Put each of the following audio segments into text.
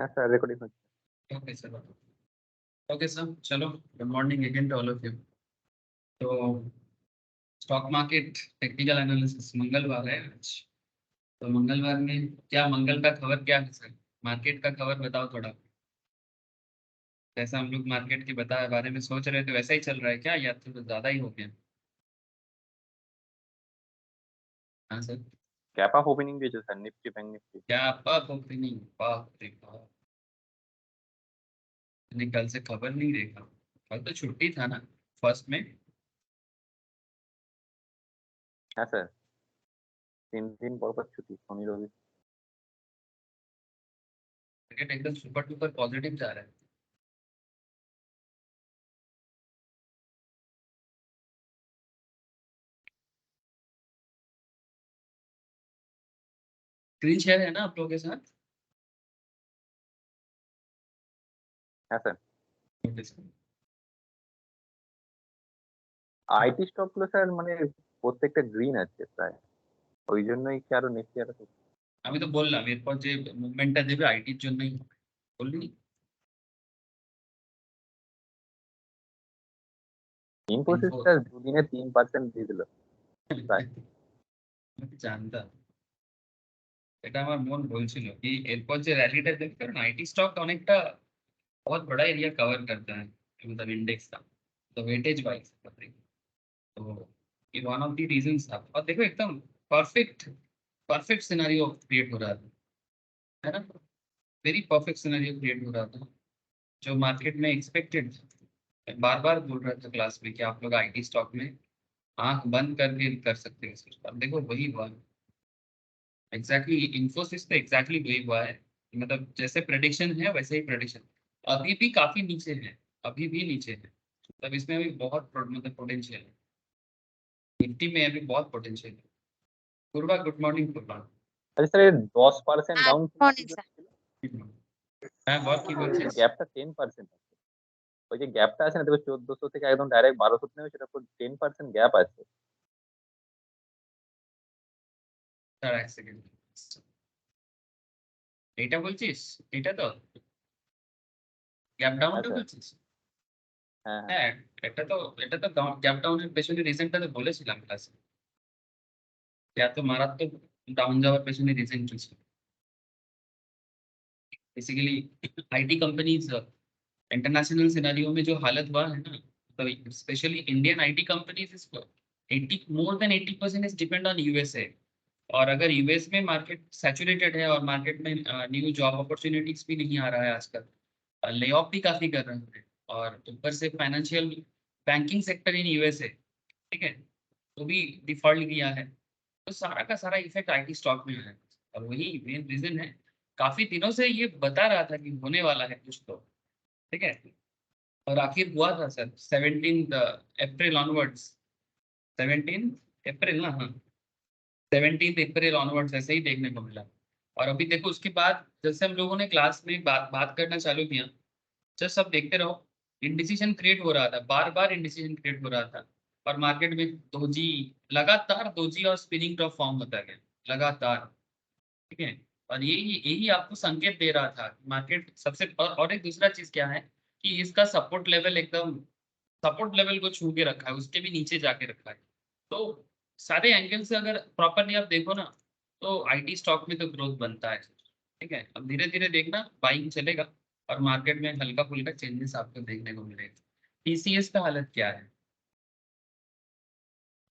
হ্যাঁ sir, recording হচ্ছে। Okay sir. Okay sir, चलो good morning again to all of you. तो stock market technical analysis मंगलवार है आज। तो मंगलवार में क्या मंगल का खबर क्या है सर? मार्केट का खबर बताओ थोड़ा। जैसा हम लोग मार्केट के बारे में सोच रहे थे वैसा ही चल रहा है क्या, या तो ज्यादा ही हो गया? हाँ सर। গ্যাপ আপ ওপেনিং দিয়েছে স্যার, নিফটি ব্যাংক নিফটি। क्या आपका ओपिनियन? बाप रे बाप, मैंने कल से खबर नहीं देखा। कल तो छुट्टी था ना, फर्स्ट में। হ্যাঁ স্যার, 3 দিন পর পর ছুটি, শনি রবি। मार्केट एकदम सुपर डुपर पॉजिटिव जा रहा है। स्क्रीन शेयर है ना आप लोगों के साथ? হ্যাঁ sir, okay sir. IT stock গুলো স্যার মানে প্রত্যেকটা গ্রিন আছে প্রায়, ওই জন্যই কি আরো নিফটি আরো। আমি তো বললাম এরপর যে মুভমেন্টটা দেবে আইটির জন্যই হবে। বললি ইনফোসিস ইনফো। স্যার দুদিনে 3% দিয়ে দিল প্রায়। আমি জানতাম, এটা আমার মন বলছিল कि এরপর যে র্যালিটা দেখতে পারেন आईटी स्टॉक অনেকটা बहुत बड़ा एरिया कवर करता है, मतलब इंडेक्स का। तो वेटेज वाइज तो ये वन ऑफ द रीजंस था। और देखो एकदम परफेक्ट परफेक्ट सिनेरियो क्रिएट हो रहा था, है ना? वेरी परफेक्ट सिनेरियो क्रिएट हो रहा था जो मार्केट में एक्सपेक्टेड था। बार बार बोल रहा था क्लास में कि आप लोग आईटी स्टॉक में आंख बंद करके कर सकते हैं इसको। अब देखो वही हुआ एग्जैक्टली। इन्फोसिस पे एग्जैक्टली वही हुआ है, मतलब जैसे प्रेडिक्शन है वैसे ही प्रेडिक्शन। अभी भी काफी नीचे है, अभी भी नीचे है। मतलब इसमें अभी बहुत मतलब पोटेंशियल है, निफ्टी में अभी बहुत पोटेंशियल है। पूर्वा गुड मॉर्निंग पूर्वा। আচ্ছা স্যার, 10% ডাউন ছিল কি মর্নিং স্যার। জন্য ছিল? হ্যাঁ বল কি বলছিস? গ্যাপটা 10% আছে। ওই যে গ্যাপটা আছে না, দেখো 1400 থেকে একদম ডাইরেক্ট 1200 নেমে, সেটা পুরো 10% গ্যাপ আছে। দাঁড়া এক সেকেন্ড, এইটা বলছিস? এটা তো গ্যাপ হ্যাঁ ডাউনটা স্যার, বলছিস? হ্যাঁ হ্যাঁ। হ্যাঁ, এটা তো গ্যাপ ডাউনের পেছনে রিজনটা তো বলেছিলাম ক্লাসে। এত মারাত্মক ডাউন যাওয়ার পেছনে রিজন কি ছিল? Basically IT companies international scenario में जो हालत हुआ है ना, तो specially Indian IT companies is 80 more than 80% is depend on USA. और अगर यूएस में मार्केट सैचुरेटेड है और मार्केट में न्यू जॉब अपॉर्चुनिटीज भी नहीं आ रहा है आजकल, ले ऑफ भी काफी कर रहे हैं, और ऊपर से financial banking sector in USA, ठीक है, तो भी डिफॉल्ट किया है। तो सारा का सारा इफेक्ट आईटी स्टॉक में है, और वही मेन रीजन है। काफी दिनों से ये बता रहा था कि होने वाला है कुछ तो, ठीक है। और आखिर हुआ था सर 17 अप्रैल ऑनवर्ड्स। 17 अप्रैल ना, हाँ 17 अप्रैल ऑनवर्ड्स ऐसे ही देखने को मिला। और अभी देखो उसके बाद जैसे हम लोगों ने क्लास में बात बात करना चालू किया, जस्ट सब देखते रहो, इंडिसीजन क्रिएट हो रहा था, बार बार इंडिसीजन क्रिएट हो रहा था। और मार्केट में दोजी, लगातार दोजी और स्पिनिंग टॉप फॉर्म होता गया लगातार, ठीक है। और यही यही आपको संकेत दे रहा था मार्केट सबसे। और एक दूसरा चीज क्या है कि इसका सपोर्ट लेवल एकदम सपोर्ट लेवल को छू के रखा है, उसके भी नीचे जाके रखा है। तो सारे एंगल से अगर प्रॉपरली आप देखो ना, तो आईटी स्टॉक में तो ग्रोथ बनता है, ठीक है। अब धीरे धीरे देखना बाइंग चलेगा, और मार्केट में हल्का फुल्का चेंजेस आपको देखने को मिलेगा। टीसीएस का हालत क्या है?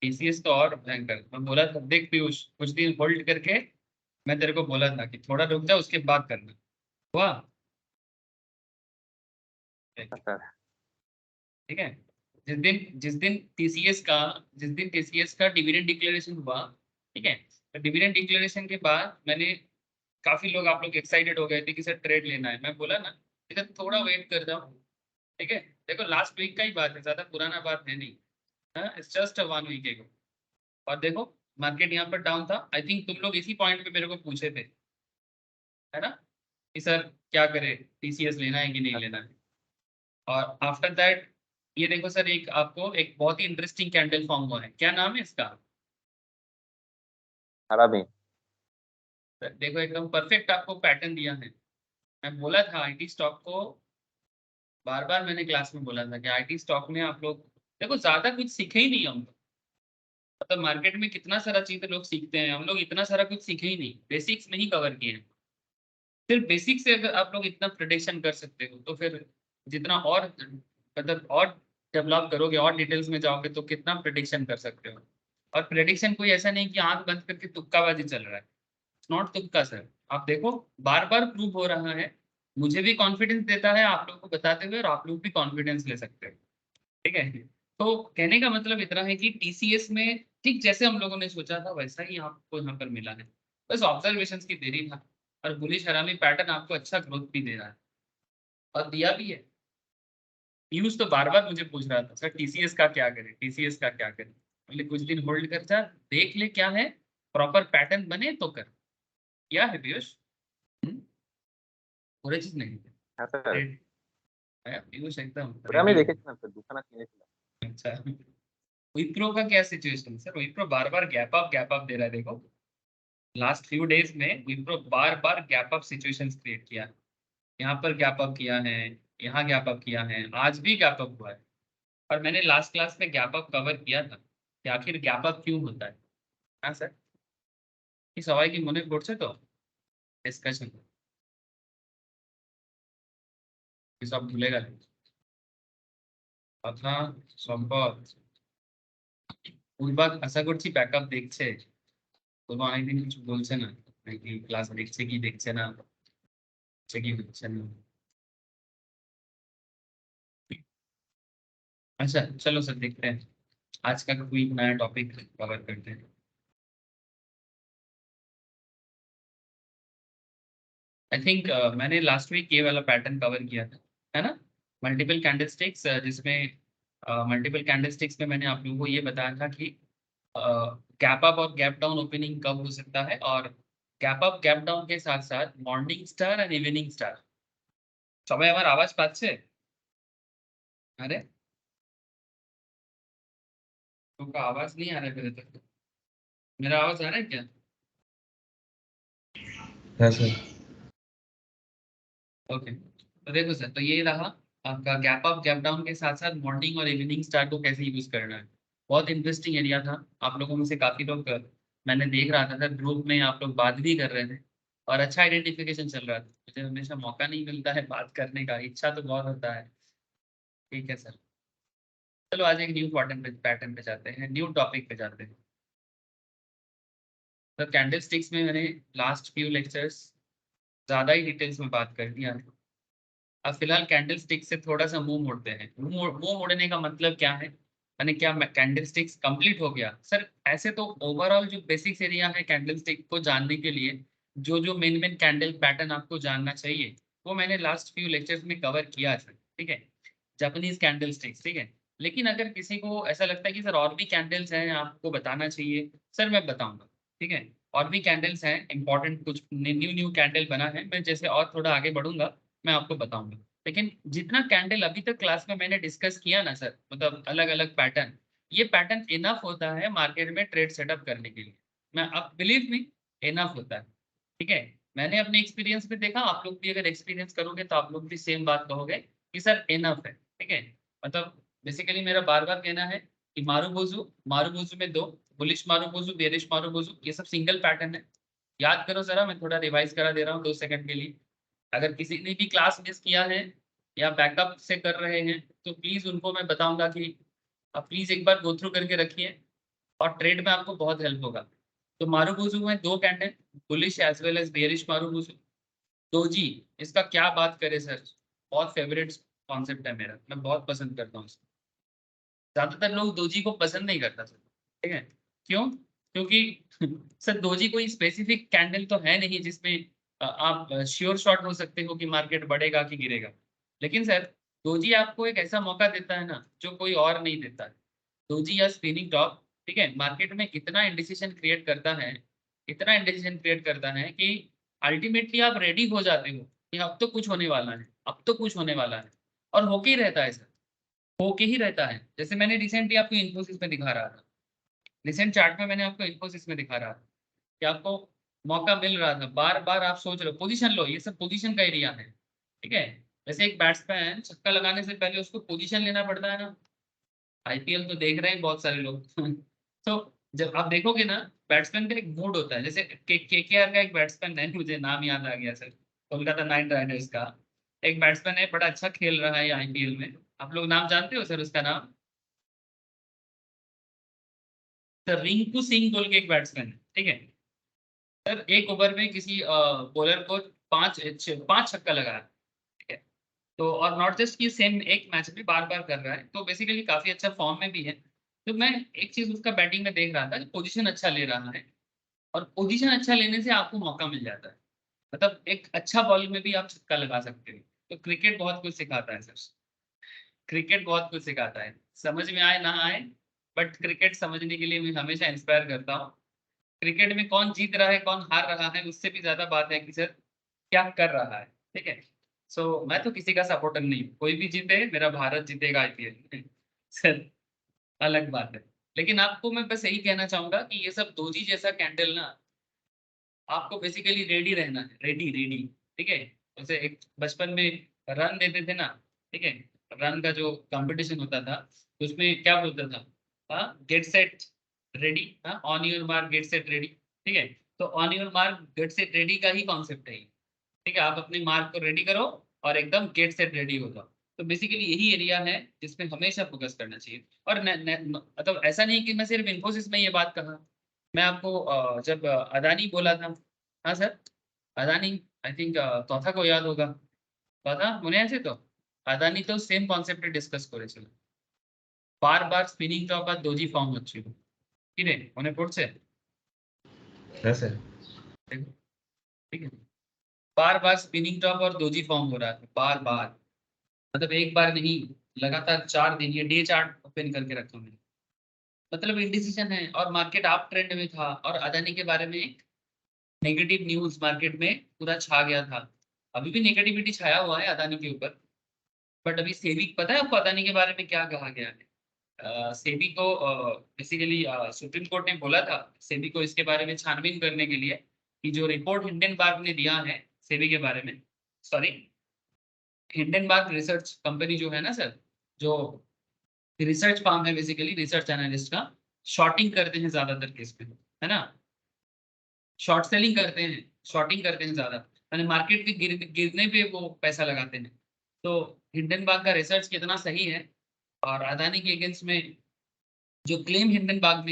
टीसीएस तो और भयंकर, मैं बोला था देख पीयूष कुछ दिन होल्ड करके, मैं तेरे को बोला था कि थोड़ा रुक जा उसके बाद करना, हुआ? স্যার ठीक है। जिस दिन टीसीएस का डिविडेंड डिक्लेरेशन हुआ, ठीक है, तो डिविडेंड डिक्लेरेशन के बाद मैंने, काफी लोग आप लोग एक्साइटेड हो गए थे कि सर ट्रेड लेना है। मैं बोला ना इधर थोड़ा वेट कर जाओ, ठीक है। देखो लास्ट वीक का ही बात है, ज्यादा पुराना बात है नहीं, इट्स जस्ट 1 वीक एगो। और देखो मार्केट यहाँ पर डाउन था, आई थिंक तुम लोग इसी पॉइंट पे मेरे को पूछे थे, है ना, कि सर क्या करे, टीसीएस लेना है कि नहीं लेना है। और आफ्टर दैट ये देखो सर, एक आपको एक बहुत ही इंटरेस्टिंग कैंडल फॉर्म हुआ है, क्या नाम है इसका? হারাবে। देखो एकदम परफेक्ट आपको पैटर्न दिया है, मैं बोला था आईटी स्टॉक को, बार बार मैंने क्लास में बोला था कि आईटी स्टॉक में आप लोग देखो ज्यादा कुछ सीखे ही नहीं हम लोग। मतलब मार्केट में कितना सारा चीजें लोग सीखते हैं, हम लोग इतना सारा कुछ सीखे ही नहीं, बेसिक्स में ही कवर किए हैं। सिर्फ बेसिक से अगर आप लोग इतना प्रिडिक्शन कर सकते हो तो फिर जितना और मतलब और डेवलप करोगे और डिटेल्स में जाओगे तो कितना प्रिडिक्शन कर सकते हो। और प्रिडिक्शन कोई ऐसा नहीं कि आंख बंद करके तुक्काबाजी चल रहा है, नॉट तुक्का सर। आप देखो बार बार प्रूव हो रहा है, मुझे भी कॉन्फिडेंस देता है आप लोग को बताते हुए, और आप लोग भी कॉन्फिडेंस ले सकते हो। ठीक है, तो कहने का मतलब इतना है कि टीसीएस में ठीक जैसे हम लोगों ने सोचा था वैसा ही आपको यहाँ पर मिला है, बस ऑब्जर्वेशन की देरी था। और बुलिश हरामी पैटर्न आपको अच्छा ग्रोथ भी दे रहा है और दिया भी है। पीयूष तो बार बार मुझे पूछ रहा था सर टीसीएस का क्या करें, टीसीएस का क्या करें। बोले कुछ दिन होल्ड कर जा, देख ले क्या है, प्रॉपर पैटर्न बने तो कर। क्या है पीयूष? पूरे चीज नहीं है। হ্যাঁ স্যার, रेड है पीयूष एकदम ওটা আমি रेडी है। দেখেছিলাম স্যার, দুখানা কিনেছিলাম। अच्छा, विप्रो का क्या सिचुएशन सर? विप्रो बार बार गैप अप दे रहा है देखो। लास्ट फ्यू डेज में विप्रो बार बार गैप अप सिचुएशंस क्रिएट किया है। यहाँ पर गैप अप किया है, यहाँ गैप अप किया है, आज भी गैप अप हुआ है। और मैंने लास्ट क्लास में गैप अप कवर किया था कि आखिर गैप अप क्यों होता है। हाँ सर, इस सवाल की मने पड़ছে तो डिस्कशन সব ভুলে গেল কথা সম্পদ। পূর্বাক আশা করছি ব্যাকআপ দেখছে, তবু অনেকদিন কিছু বলছে না, নাকি ক্লাস দেখছে কি দেখছে না, হচ্ছে কি হচ্ছে না। अच्छा चलो सर देखते हैं, आज का कोई नया टॉपिक कवर करते हैं। आई थिंक मैंने लास्ट वीक ये वाला पैटर्न कवर किया था, है ना, मल्टीपल कैंडलस्टिक्स, जिसमें मल्टीपल कैंडलस्टिक्स में मैंने आप लोगों को ये बताया था कि गैप अप और गैप डाउन ओपनिंग कब हो सकता है, और गैप अप गैप डाउन के साथ साथ morning star and evening star. সবাই আমার আওয়াজ পাচ্ছে? अरे तुमका आवाज नहीं आ रहा है मेरे तक, मेरा आवाज आ रहा है क्या? हाँ सर। ओके, तो देखो सर, तो ये रहा आपका गैप अप गैप डाउन के साथ साथ मॉर्निंग और इवनिंग स्टार को कैसे यूज करना है। बहुत इंटरेस्टिंग एरिया था, आप लोगों में से काफी लोग मैंने देख रहा था सर ग्रुप में आप लोग बात भी कर रहे थे, और अच्छा आइडेंटिफिकेशन चल रहा था। मुझे हमेशा मौका नहीं मिलता है बात करने का, इच्छा तो बहुत होता है। ठीक है सर, चलो आज एक न्यू पैटर्न पे जाते हैं, न्यू टॉपिक पे जाते हैं। तो कैंडल स्टिक्स में मैंने लास्ट फ्यू लेक्चर्स ज्यादा ही डिटेल्स में बात कर दिया है। अब फिलहाल कैंडल स्टिक से थोड़ा सा मुंह मोड़ते हैं। मुंह मोड़ने का मतलब क्या है, मैंने क्या कैंडल स्टिक्स कंप्लीट हो गया सर? ऐसे तो ओवरऑल जो बेसिक्स एरिया है कैंडल स्टिक को जानने के लिए, जो जो मेन मेन कैंडल पैटर्न आपको जानना चाहिए वो मैंने लास्ट फ्यू लेक्चर्स में कवर किया सर। ठीक है, जापानीज कैंडल स्टिक्स, ठीक है। लेकिन अगर किसी को ऐसा लगता है कि सर और भी कैंडल्स हैं आपको बताना चाहिए, सर मैं बताऊंगा। ठीक है, और भी कैंडल्स हैं इंपॉर्टेंट, कुछ न्यू न्यू कैंडल बना है, मैं जैसे और थोड़ा आगे बढ़ूंगा मैं आपको बताऊंगा। लेकिन जितना कैंडल अभी तक क्लास में मैंने डिस्कस किया ना सर, मतलब अलग अलग पैटर्न, ये पैटर्न इनफ होता है मार्केट में ट्रेड सेटअप करने के लिए। मैं अब बिलीव मी, इनफ होता है। ठीक है, मैंने अपने एक्सपीरियंस में देखा, आप लोग भी अगर एक्सपीरियंस करोगे तो आप लोग भी सेम बात कहोगे कि सर इनफ है। ठीक है, मतलब बेसिकली मेरा बार बार कहना है कि मारूबोजू में दो, बुलिश मारूबोजू बेरिश मारूबोजू, ये सब सिंगल पैटर्न है। याद करो जरा, मैं थोड़ा रिवाइज करा दे रहा हूँ 2 सेकंड के लिए। अगर किसी ने भी क्लास मिस किया है या बैकअप से कर रहे हैं तो प्लीज उनको मैं बताऊंगा कि आप प्लीज एक बार गो थ्रू करके रखिए, और ट्रेड में आपको बहुत हेल्प होगा। तो मारूबोजू में 2 candle, bullish as well as bearish marubozu. Doji, इसका क्या बात करें सर, बहुत फेवरेट कॉन्सेप्ट है मेरा, मैं बहुत पसंद करता हूँ इसको। ज्यादातर लोग दोजी को पसंद नहीं करता सर। ठीक है, क्यों? क्योंकि सर दोजी कोई स्पेसिफिक कैंडल तो है नहीं जिसमें आप श्योर शॉट हो सकते हो कि मार्केट बढ़ेगा कि गिरेगा। लेकिन सर दोजी आपको एक ऐसा मौका देता है ना जो कोई और नहीं देता है। दोजी या स्पिनिंग टॉप, ठीक है, मार्केट में इतना इंडिसिशन क्रिएट करता है, इतना इंडिसिशन क्रिएट करता है कि अल्टीमेटली आप रेडी हो जाते हो कि अब तो कुछ होने वाला है, अब तो कुछ होने वाला है, और होके ही रहता है सर, होके ही रहता है। जैसे मैंने रिसेंटली आपको इन्फोसिस में दिखा रहा था, रिसेंट चार्ट में मैंने आपको इन्फोसिस में दिखा रहा था कि आपको मौका मिल रहा था, बार बार आप सोच रहे हो, पोजीशन लो, ये सब पोजीशन का एरिया है, ठीक है। जैसे एक बैट्समैन छक्का लगाने से पहले उसको पोजीशन लेना पड़ता है ना, आईपीएल तो देख रहे हैं बहुत सारे लोग तो जब आप देखोगे ना, बैट्समैन का एक मूड होता है, जैसे केकेआर का एक बैट्समैन है, मुझे नाम याद आ गया सर, कोलकाता नाइट राइडर्स का एक बैट्समैन है, बड़ा अच्छा खेल रहा है आईपीएल में, आप लोग नाम जानते हो सर उसका नाम? सर रिंकू सिंह बोल के एक बैट्समैन है, ठीक है। सर एक ओवर में किसी बॉलर को पांच छक्का लगाया, ठीक है। तो और नॉट जस्ट कि सेम एक मैच में बार बार कर रहा है, तो बेसिकली काफी अच्छा फॉर्म में भी है। तो मैं एक चीज उसका बैटिंग में देख रहा था कि पोजीशन अच्छा ले रहा है, और पोजीशन अच्छा लेने से आपको मौका मिल जाता है, मतलब एक अच्छा बॉल में भी आप छक्का लगा सकते हो। तो क्रिकेट बहुत कुछ सिखाता है सर, क्रिकेट बहुत कुछ सिखाता है, समझ में आए ना आए, बट क्रिकेट समझने के लिए मैं हमेशा इंस्पायर करता हूँ। क्रिकेट में कौन जीत रहा है कौन हार रहा है उससे भी ज्यादा बात है कि सर क्या कर रहा है, ठीक है। सो मैं तो किसी का सपोर्टर नहीं हूँ, कोई भी जीते मेरा भारत जीतेगा आईपीएल सर, अलग बात है। लेकिन आपको मैं बस यही कहना चाहूंगा कि ये सब दोजी जैसा कैंडल ना, आपको बेसिकली रेडी रहना है, रेडी रेडी, ठीक है। जैसे एक बचपन में रन देते थे ना, ठीक है, रन का जो कंपटीशन होता था तो उसमें क्या बोलता था, हाँ गेट सेट रेडी, हाँ on your mark get set ready, ठीक है। तो on your mark get set ready का ही कॉन्सेप्ट है ये, ठीक है। आप अपने मार्क को रेडी करो और एकदम गेट सेट रेडी हो जाओ। तो बेसिकली यही एरिया है जिसमें हमेशा फोकस करना चाहिए। और मतलब ऐसा नहीं कि मैं सिर्फ इन्फोसिस में ये बात कहा, मैं आपको जब अदानी बोला था, हाँ सर, अदानी, आई थिंक चौथा को याद होगा, चौथा মনে আছে তো, আদানি তো সেম কনসেপ্টে ডিসকাস করেছিল, বারবার স্পিনিং টপ আর ডোজি ফর্ম হচ্ছিল, কি রে মনে পড়ছে? হ্যাঁ স্যার। দেখো, ठीक है, बार बार स्पिनिंग टॉप और डोजी फॉर्म हो रहा है, बार बार, मतलब एक बार नहीं, लगातार 4 दिन ये डे चार्ट ओपन करके रखा मैंने, मतलब इंडिसीजन है, और मार्केट आप ट्रेंड में था, और अदानी के बारे में एक नेगेटिव न्यूज मार्केट में पूरा छा गया था। अभी भी नेगेटिविटी छाया हुआ है अदानी के ऊपर, बट अभी सेबी, पता है आपको अदानी के बारे में क्या कहा गया है? सेबी को बेसिकली सुप्रीम कोर्ट ने बोला था सेबी को इसके बारे में छानबीन करने के लिए, कि जो रिपोर्ट हिंडनबर्ग ने दिया है सेबी के बारे में, सॉरी हिंडनबर्ग रिसर्च कंपनी जो है ना सर, जो रिसर्च फार्म है बेसिकली रिसर्च एनालिस्ट का, शॉर्टिंग करते हैं ज्यादातर केस में, है ना, शॉर्ट सेलिंग करते हैं, शॉर्टिंग करते हैं ज्यादा, यानी मार्केट के गिरने पे वो पैसा लगाते हैं। तो हिंडनबर्ग का रिसर्च कितना सही है, और अदानी के अगेंस्ट में जो क्लेम बाग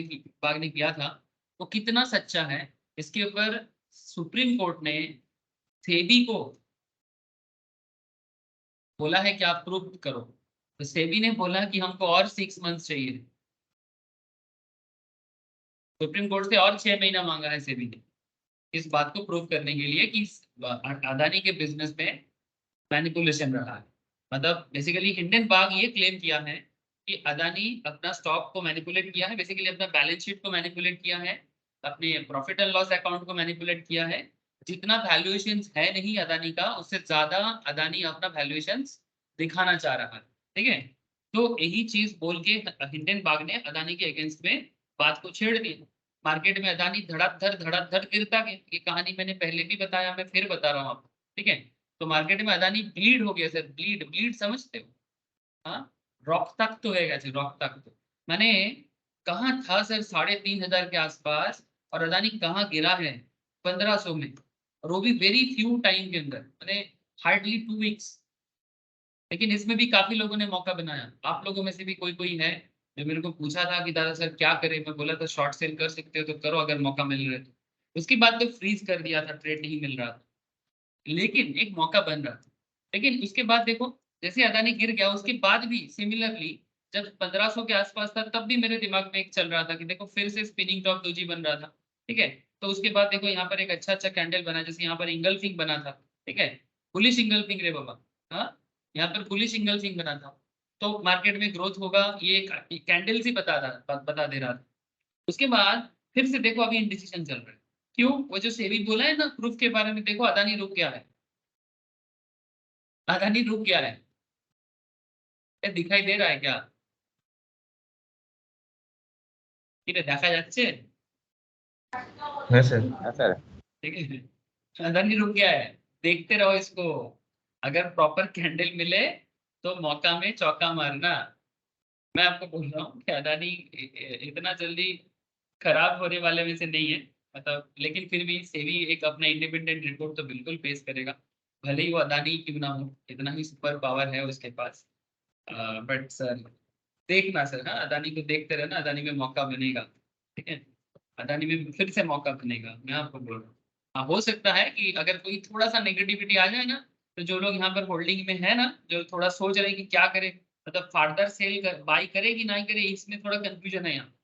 ने किया था वो कितना सच्चा है, इसके ऊपर सुप्रीम कोर्ट ने सेबी को बोला है कि आप प्रूव करो। तो सेबी ने बोला कि हमको और 6 मंथ्स चाहिए, सुप्रीम कोर्ट से और 6 महीना मांगा है सेबी ने, इस बात को प्रूव करने के लिए कि अदानी के बिजनेस में मैनिपुलेशन रहा है। मतलब बेसिकली इंडियन बाग ये क्लेम किया है कि अदानी अपना स्टॉक को मैनिपुलेट किया है, बेसिकली अपना बैलेंस शीट को मैनिपुलेट किया है, अपने प्रॉफिट एंड लॉस अकाउंट को मैनिपुलेट किया है, जितना वैल्यूएशन है नहीं अदानी का उससे ज्यादा अदानी अपना वैल्यूएशन दिखाना चाह रहा है, ठीक है। तो यही चीज बोल के हिंडन बाग ने अदानी के अगेंस्ट में बात को छेड़ दी, मार्केट में अदानी धड़ाधड़ गिरता गया, ये कहानी मैंने पहले भी बताया, मैं फिर बता रहा हूँ आपको, ठीक है। तो मार्केट में अदानी ब्लीड हो गया सर, ब्लीड ब्लीड समझते हो, हाँ, रॉक तक तो है कैसे, रॉक तक तो मैंने कहा था सर 3,500 के आसपास, और अदानी कहाँ गिरा है 1,500 में, और वो भी वेरी फ्यू टाइम के अंदर, मैंने हार्डली 2 वीक्स। लेकिन इसमें भी काफी लोगों ने मौका बनाया, आप लोगों में से भी कोई कोई है जो मेरे को पूछा था कि दादा सर क्या करें, मैं बोला था शॉर्ट सेल कर सकते हो तो करो अगर मौका मिल रहा है तो, उसके बाद तो फ्रीज कर दिया था, ट्रेड नहीं मिल रहा था, लेकिन एक मौका बन रहा था। लेकिन उसके बाद देखो, जैसे अदानी गिर गया उसके बाद भी सिमिलरली जब 1,500 के आसपास था तब भी मेरे दिमाग में एक चल रहा था कि देखो फिर से स्पिनिंग टॉप दोजी बन रहा था, ठीक है। तो उसके बाद देखो यहाँ पर एक अच्छा अच्छा कैंडल बना, जैसे यहाँ पर इंगल्फिंग बना था, ठीक है, बुलिश इंगल्फिंग रे बाबा, हाँ, यहाँ पर बुलिश इंगल्फिंग बना था, तो मार्केट में ग्रोथ होगा, ये एक कैंडल ही बता दे रहा था। उसके बाद फिर से देखो अभी इंडिसीजन चल रहा है, क्यों? वो जो सेबी बोला है ना प्रूफ के बारे में, देखो अदानी रुक गया है, अदानी रुक गया है, ये दिखाई दे रहा है क्या? এটা দেখা যাচ্ছে? হ্যাঁ স্যার। হ্যাঁ স্যার। ठीक है, अदानी रुक गया है, देखते रहो इसको। अगर प्रॉपर कैंडल मिले तो मौका में चौका मारना। मैं आपको बोल रहा हूँ कि अदानी इतना जल्दी खराब होने वाले में से नहीं है, मतलब, लेकिन फिर भी सेबी एक अपना इंडिपेंडेंट रिपोर्ट तो बिल्कुल पेश करेगा, भले ही वो अदानी क्यों ना हो, इतना ही सुपर पावर है उसके पास। बट सर, देखना सर, हाँ, अदानी को देखते रहना, अदानी में मौका बनेगा। ठीक है, अदानी में फिर से मौका बनेगा, मैं आपको बोल रहा हूँ। हाँ, हो सकता है कि अगर कोई थोड़ा सा नेगेटिविटी आ जाए ना, तो जो लोग यहाँ पर होल्डिंग में है ना, जो थोड़ा सोच रहे हैं कि क्या करे, मतलब फर्दर सेल कर, बाई करे कि नहीं करे, इसमें थोड़ा कंफ्यूजन है यहाँ।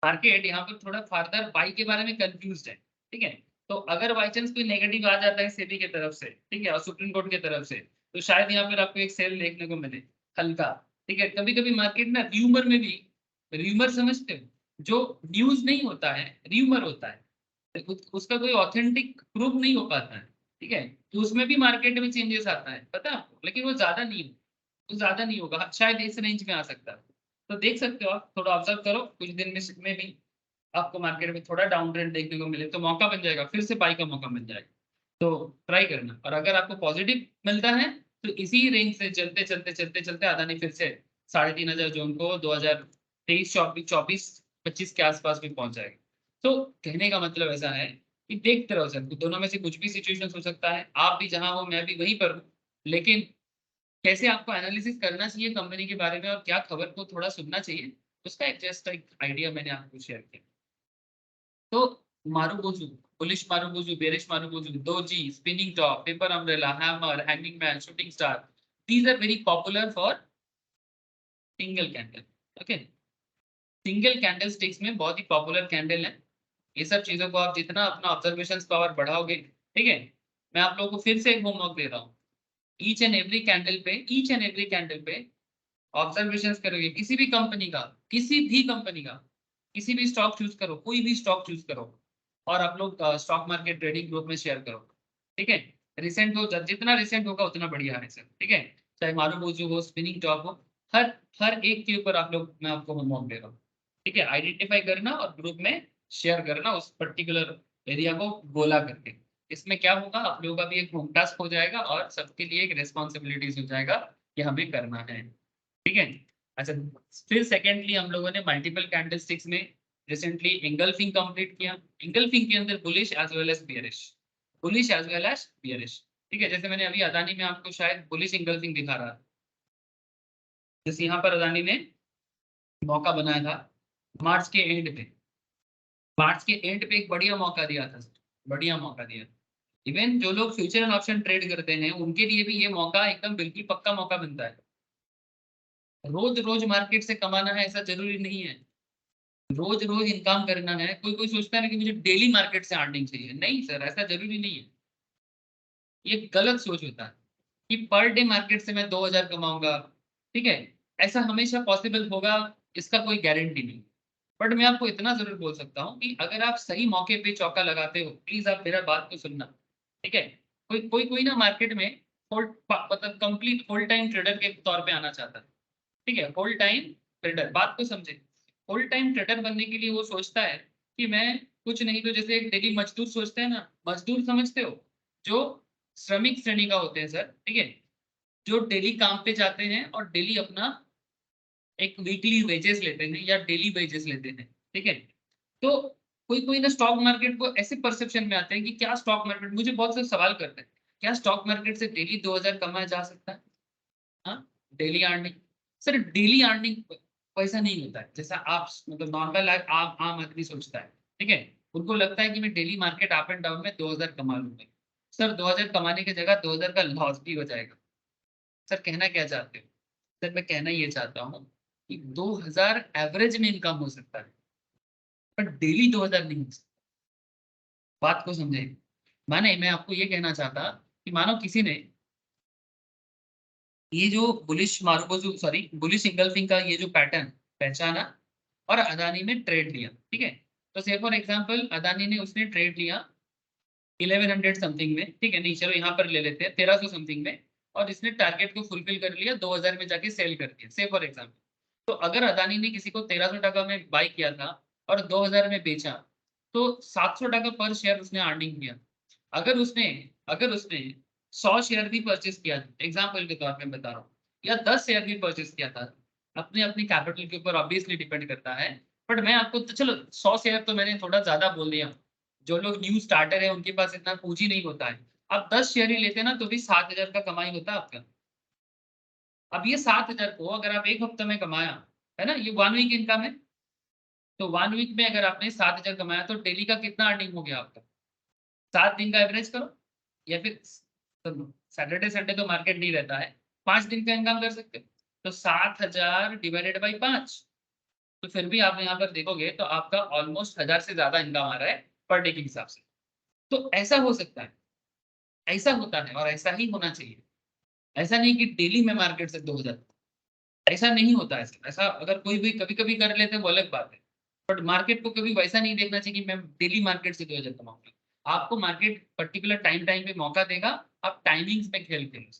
मार्केट यहाँ पर थोड़ा फर्दर बाई के बारे में कंफ्यूज है। ठीक है, तो अगर बाई चांस कोई नेगेटिव आ जाता है सेबी की तरफ से, ठीक है, और सुप्रीम कोर्ट की तरफ से, तो शायद यहाँ पर आपको एक सेल देखने को मिले, हल्का। ठीक है, कभी कभी मार्केट ना र्यूमर में भी, र्यूमर समझते हो, जो न्यूज नहीं होता है, र्यूमर होता है, तो उसका कोई ऑथेंटिक प्रूफ नहीं हो पाता है। ठीक है, तो उसमें भी मार्केट में चेंजेस आता है, पता है आपको, लेकिन वो ज्यादा नहीं, वो ज्यादा नहीं होगा, शायद इस रेंज में आ सकता है। तो देख सकते हो आप, थोड़ा ऑब्जर्व करो, कुछ दिन में भी आपको मार्केट में थोड़ा डाउन ट्रेंड देखने को मिले तो मौका बन जाएगा, फिर से बाई का मौका मिल जाएगा। तो ट्राई करना, और अगर आपको पॉजिटिव मिलता है तो इसी रेंज से चलते चलते चलते चलते अदानी फिर से 3,500 जोन को 2023 24 25 के आसपास भी पहुंच जाएगा। तो कहने का मतलब ऐसा है कि देखते रहो सर, दोनों में से कुछ भी सिचुएशन हो सकता है, आप भी जहां हो मैं भी वहीं पर हूँ, लेकिन कैसे आपको एनालिसिस करना चाहिए कंपनी के बारे में और क्या खबर को थोड़ा सुनना चाहिए, उसका एक जस्ट एक आइडिया मैंने आपको शेयर किया। तो marubozu, bullish marubozu, bearish marubozu, doji, spinning top, paper umbrella, hammer, hanging man, shooting star, these are very popular for single candle. Okay, single candle sticks में बहुत ही पॉपुलर कैंडल है। ये सब चीजों को आप जितना अपना ऑब्जर्वेशन पावर बढ़ाओगे, ठीक है, मैं आप लोगों को फिर से एक होमवर्क दे रहा हूँ, ईच एंड एवरी कैंडल पे ऑब्जर्वेशंस करोगे, किसी भी कंपनी का, किसी भी कंपनी का, किसी भी स्टॉक चूज करो, कोई भी स्टॉक चूज करो, और आप लोग स्टॉक मार्केट ट्रेडिंग ग्रुप में शेयर करो। ठीक है, रिसेंट हो, जितना रिसेंट होगा उतना बढ़िया है सर। ठीक है, चाहे मारुबुजू हो, स्पिनिंग टॉप हो, हर हर एक के ऊपर आप लोग, मैं आपको होमवर्क दे रहा हूँ। ठीक है, आइडेंटिफाई करना और ग्रुप में शेयर करना उस पर्टिकुलर एरिया को गोला करके। इसमें क्या होगा, आप लोगों का भी एक होम टास्क हो जाएगा और सबके लिए एक रिस्पॉन्सिबिलिटीज हो जाएगा कि हमें करना है। ठीक है, अच्छा, फिर सेकेंडली हम लोगों ने मल्टीपल कैंडलस्टिक्स में रिसेंटली इंगल्फिंग कंप्लीट किया। इंगल्फिंग के अंदर bullish as well as bearish, bullish as well as bearish. ठीक है, जैसे मैंने अभी अदानी में आपको शायद बुलिश इंगल्फिंग दिखा रहा था, जैसे यहाँ पर अदानी ने मौका बनाया था मार्च के एंड पे, मार्च के एंड पे एक बढ़िया मौका दिया था, बढ़िया मौका दिया। इवन जो लोग फ्यूचर एंड ऑप्शन ट्रेड करते हैं उनके लिए भी ये मौका एकदम बिल्कुल पक्का मौका बनता है। रोज रोज मार्केट से कमाना है ऐसा जरूरी नहीं है, रोज रोज इनकम करना है। कोई कोई सोचता है ना कि मुझे डेली मार्केट से अर्निंग चाहिए, नहीं सर, ऐसा जरूरी नहीं है। ये गलत सोच होता है कि पर डे मार्केट से मैं 2,000 कमाऊंगा। ठीक है, ऐसा हमेशा पॉसिबल होगा, इसका कोई गारंटी नहीं। बट मैं आपको इतना जरूर बोल सकता हूँ कि अगर आप सही मौके पे चौका लगाते हो, प्लीज आप मेरा बात को सुनना। ठीक है, कोई कोई कोई ना मार्केट में फुल, मतलब कंप्लीट फुल टाइम ट्रेडर के तौर पे आना चाहता है। ठीक है, फुल टाइम ट्रेडर, बात को समझे, फुल टाइम ट्रेडर बनने के लिए वो सोचता है कि मैं कुछ नहीं तो जैसे एक डेली मजदूर सोचते हैं ना, मजदूर समझते हो, जो श्रमिक श्रेणी का होते हैं सर। ठीक है, जो डेली काम पे जाते हैं और डेली अपना एक वीकली वेजेस लेते हैं या डेली वेजेस लेते हैं। ठीक है, तो कोई कोई ना स्टॉक मार्केट को ऐसे परसेप्शन में आते हैं कि क्या स्टॉक मार्केट, मुझे बहुत से सवाल करते हैं, क्या स्टॉक मार्केट से डेली 2,000 कमाया जा सकता है? हाँ, daily earning, sir daily earning पैसा नहीं होता है जैसा आप मतलब नॉर्मल आम आदमी सोचता है। ठीक है, उनको लगता है कि मैं daily market up and down में 2,000 कमा लूंगा। सर 2,000 कमाने की जगह 2,000 का लॉस भी हो जाएगा। सर कहना क्या चाहते हो? सर मैं कहना ये चाहता हूँ कि 2,000 एवरेज में इनकम हो सकता है, पर डेली 2,000 नहीं हो सकता। बात को समझे, माने मैं आपको ये कहना चाहता कि मानो किसी ने ये जो बुलिश मारुबुजू, सॉरी बुलिश इंगल्फिंग का ये जो पैटर्न पहचाना और अदानी में ट्रेड लिया। ठीक है, तो से फॉर एग्जांपल अदानी ने उसने ट्रेड लिया 1100 समथिंग में। ठीक है, नहीं चलो यहाँ पर ले लेते हैं 1,300 समथिंग में, और इसने टारगेट को फुलफिल कर लिया, 2,000 में जाके सेल कर दिया, से फॉर एग्जाम्पल। तो अगर अदानी ने किसी को 1,300 टका में बाई किया था और 2,000 में बेचा, तो 700 टका पर शेयर उसने अर्निंग किया। अगर उसने 100 शेयर भी परचेस किया, एग्जाम्पल के तौर पे बता रहा हूँ, या 10 शेयर भी परचेस किया था, अपने अपनी कैपिटल के ऊपर ऑब्वियसली डिपेंड करता है, बट मैं आपको तो चलो 100 शेयर तो मैंने थोड़ा ज्यादा बोल दिया, जो लोग न्यू स्टार्टर है उनके पास इतना पूंजी नहीं होता है, आप 10 शेयर ही लेते ना तो भी 7,000 का कमाई होता है आपका। अब ये 7,000 को अगर आप एक हफ्ते में कमाया है ना, ये 1 वीक इनकम है, तो 1 वीक में अगर आपने 7,000 कमाया तो डेली का कितना अर्निंग हो गया आपका, 7 दिन का एवरेज करो, या फिर सैटरडे संडे तो मार्केट नहीं रहता है, 5 दिन का इनकम कर सकते हो, तो 7,000 डिवाइडेड बाई 5, तो फिर भी आप यहाँ पर देखोगे तो आपका ऑलमोस्ट 1,000 से ज्यादा इनकम आ रहा है पर डे के हिसाब से। तो ऐसा हो सकता है, ऐसा होता है और ऐसा ही होना चाहिए। ऐसा नहीं कि डेली में मार्केट से 2,000, ऐसा नहीं होता है। ऐसा अगर कोई भी कभी कभी कर लेते हैं वो अलग बात है, बट मार्केट को कभी वैसा नहीं देखना चाहिए कि मैं डेली मार्केट से 2,000 कमाऊंगा। आपको मार्केट पर्टिकुलर टाइम पे मौका देगा, आप टाइमिंग्स में खेल खेलो।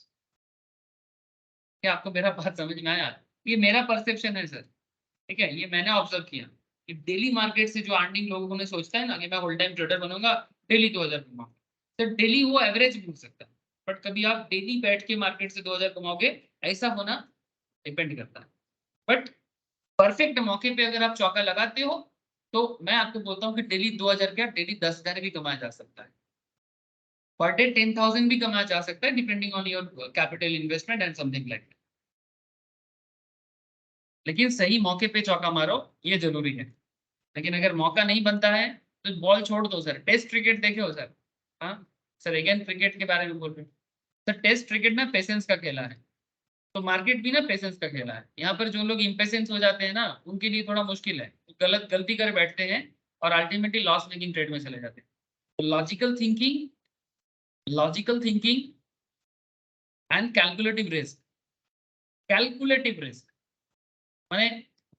क्या आपको मेरा बात समझ में आया? ये मेरा परसेप्शन है सर, ठीक है, ये मैंने ऑब्जर्व किया कि डेली मार्केट से जो अर्निंग लोगों ने सोचता है ना कि मैं होल टाइम ट्रेडर बनूंगा, डेली 2,000 कमाऊंगा, तो डेली वो एवरेज मिल सकता है, बट कभी आप डेली बैठ के मार्केट से 2,000 कमाओगे, ऐसा होना डिपेंड करता है। बट परफेक्ट मौके पे अगर आप चौका लगाते हो तो मैं आपको बोलता हूँ कि डेली 2,000 क्या, डेली 10,000 भी कमाया जा सकता है, पर डे 10,000 भी कमाया जा सकता है, depending on your capital investment and something like. लेकिन सही मौके पे चौका मारो, ये जरूरी है। लेकिन अगर मौका नहीं बनता है तो बॉल छोड़ दो सर। टेस्ट क्रिकेट देखे हो सर? हाँ सर, अगेन क्रिकेट के बारे में बोल रहे हैं सर। टेस्ट क्रिकेट ना पेशेंस का खेला है, तो मार्केट भी ना पेशेंस का खेला है। यहाँ पर जो लोग इम्पेशेंस हो जाते हैं ना, उनके लिए थोड़ा मुश्किल है, गलती कर बैठते हैं और अल्टीमेटली लॉस मेकिंग ट्रेड में चले जाते हैं। तो logical thinking and calculative risk माने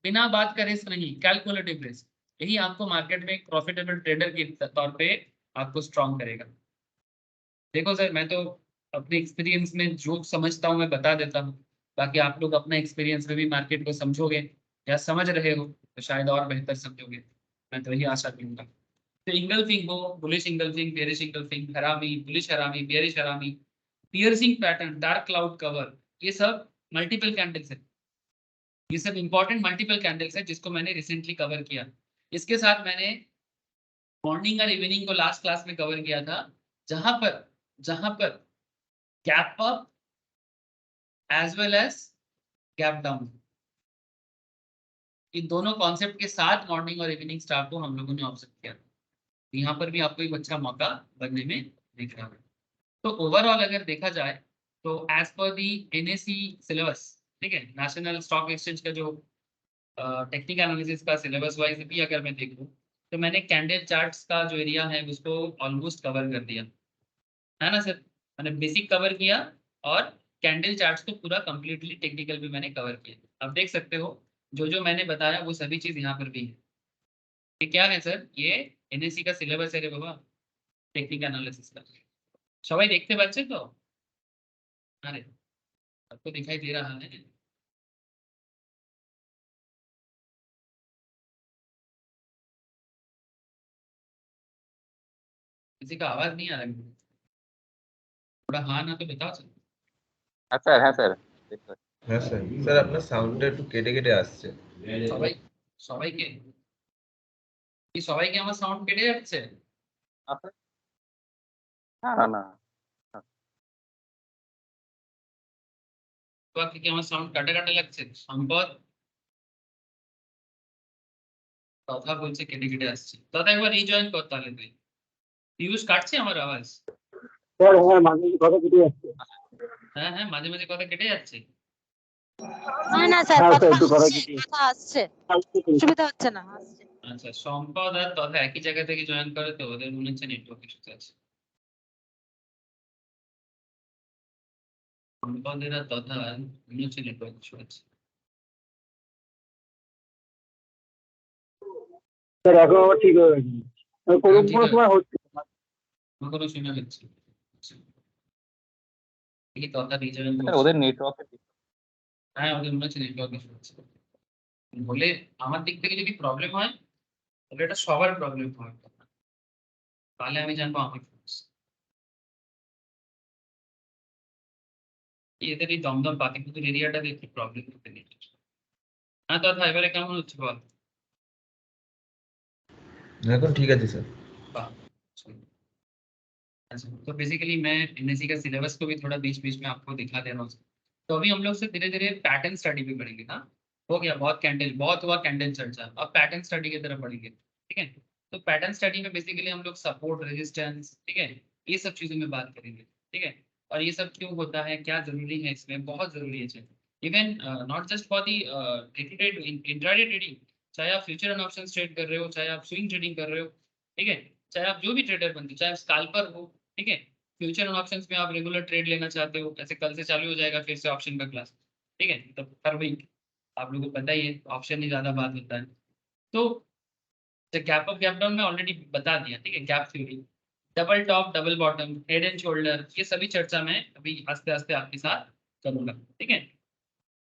बिना बात करे नहीं, कैलकुलेटिव रिस्क, यही आपको मार्केट में एक प्रॉफिटेबल ट्रेडर के तौर पे आपको स्ट्रॉन्ग करेगा। देखो सर, मैं तो अपने एक्सपीरियंस में जो समझता हूँ मैं बता देता हूँ, बाकी आप लोग अपने एक्सपीरियंस में भी मार्केट को समझोगे या समझ रहे हो तो शायद और बेहतर समझोगे, मैं तो यही आशा करूंगा। तो इंगल्फिंग हो, बुलिश इंगल्फिंग, बेरिश इंगल्फिंग, हरामी, बुलिश हरामी, बेरिश हरामी, piercing pattern, dark cloud cover, ये सब मल्टीपल कैंडल्स है, ये सब इंपॉर्टेंट मल्टीपल कैंडल्स है जिसको मैंने रिसेंटली कवर किया। इसके साथ मैंने मॉर्निंग और इवनिंग को लास्ट क्लास में कवर किया था, जहां पर gap up as well as gap down, इन दोनों कॉन्सेप्ट के साथ मॉर्निंग और इवनिंग स्टार को हम लोगों ने ऑब्जर्व किया। यहाँ पर भी आपको एक अच्छा मौका बनने में दिख रहा है। तो ओवरऑल अगर देखा जाए तो एज पर दी एनएसी सिलेबस, ठीक है, नेशनल स्टॉक एक्सचेंज का जो टेक्निकल एनालिसिस का सिलेबस वाइज भी अगर मैं देखूँ तो मैंने कैंडल चार्ट्स का जो एरिया है उसको ऑलमोस्ट कवर कर दिया है ना सर। मैंने बेसिक कवर किया और कैंडल चार्ट्स को पूरा कंप्लीटली टेक्निकल भी मैंने कवर किया। अब देख सकते हो जो जो मैंने बताया वो सभी चीज यहाँ पर भी है। ये क्या है सर? ये एनएससी का सिलेबस है रे बाबा, टेक्निकल एनालिसिस का। सवाई देखते बच्चे तो, अरे आपको दिखाई दे रहा है? किसी का आवाज नहीं आ रहा है? थोड़ा हाँ ना तो बताओ सर। হ্যাঁ স্যার। হ্যাঁ স্যার, স্যার আপনার সাউন্ডটা একটু কেটে কেটে আসছে। সবাই সবাইকে কি সবাইকে আমার সাউন্ড কেটে যাচ্ছে? আপনার না না না তোমাকে কি আমার সাউন্ড কাটা কাটা লাগছে? সম্পদ কথা বলছে কেটে কেটে আসছে, দাদা একবার রিজয়েন কর তাহলে তুই। পিয়ুষ কাটছে আমার আওয়াজ? স্যার হ্যাঁ, মাঝে মাঝে কথা কেটে যাচ্ছে। হ্যাঁ হ্যাঁ, মাঝে মাঝে কথা কেটে যাচ্ছে। না না স্যার, হ্যাঁ কথা স্যার, একটু কথা আসছে, কেটে কথা আসছে, অসুবিধা হচ্ছে না, আসছে। আচ্ছা, সম্পদ আর তথা একই জায়গা থেকে জয়েন করে তো ওদের মনে হচ্ছে নেটওয়ার্ক ইস্যু আছে। সম্পদের আর তথা মনে হচ্ছে নেটওয়ার্ক ইস্যু আছে। স্যার এখন আবার ঠিক হয়ে গেছে। কোনো ঠিক কোনো আছে। সময় হচ্ছে। আমার কোনো শুনে যাচ্ছে এই তথা রিজয়েন স্যার করছে। ওদের নেটওয়ার্কের হ্যাঁ, ওদের মনে হচ্ছে নেটওয়ার্ক ইস্যু আছে। বলে আমার দিক থেকে যদি প্রবলেম হয় তাহলে এটা সবার প্রবলেম হয়, তাহলে আমি জানবো আমার সমস্যা। এদের এই দমদম পাতিপুকুর এরিয়াটাতে একটু প্রবলেম হতে নেই। হ্যাঁ তথা এবারে কেমন হচ্ছে বল? এখন ঠিক আছে স্যার। वाह, अच्छा तो बेसिकली मैं एनएससी का सिलेबस को भी थोड़ा बीच बीच में आपको दिखा दे रहा हूँ। तो अभी हम लोग से धीरे धीरे पैटर्न स्टडी भी बढ़ेंगे ना। हो गया बहुत कैंडल, बहुत हुआ कैंडल चर्चा, अब पैटर्न स्टडी की तरफ बढ़ेंगे, ठीक है। तो पैटर्न स्टडी में बेसिकली हम लोग सपोर्ट, रेजिस्टेंस, ठीक है, ये सब चीजों में बात करेंगे, ठीक है। और ये सब क्यों होता है, क्या जरूरी है, इसमें बहुत जरूरी है। Even not just for the intraday trading, चाहे आप फ्यूचर एंड ऑप्शन ट्रेड कर रहे हो, चाहे आप स्विंग ट्रेडिंग कर रहे हो, ठीक है, चाहे आप जो भी ट्रेडर बनते हो, चाहे आप स्कैल्पर हो, ठीक है, फ्यूचर एंड ऑप्शंस में आप रेगुलर ट्रेड लेना चाहते हो, ऐसे कल से चालू हो जाएगा फिर से ऑप्शन का क्लास, ठीक है, तो हर वीक आप लोगों को पता ही है ऑप्शन ही ज्यादा बात होता है। तो गैप अप गैप डाउन में ऑलरेडी बता दिया, ठीक है, gap theory, double top double bottom, head and shoulder, ये सभी चर्चा मैं अभी आस्ते आस्ते आपके साथ करूंगा, ठीक है,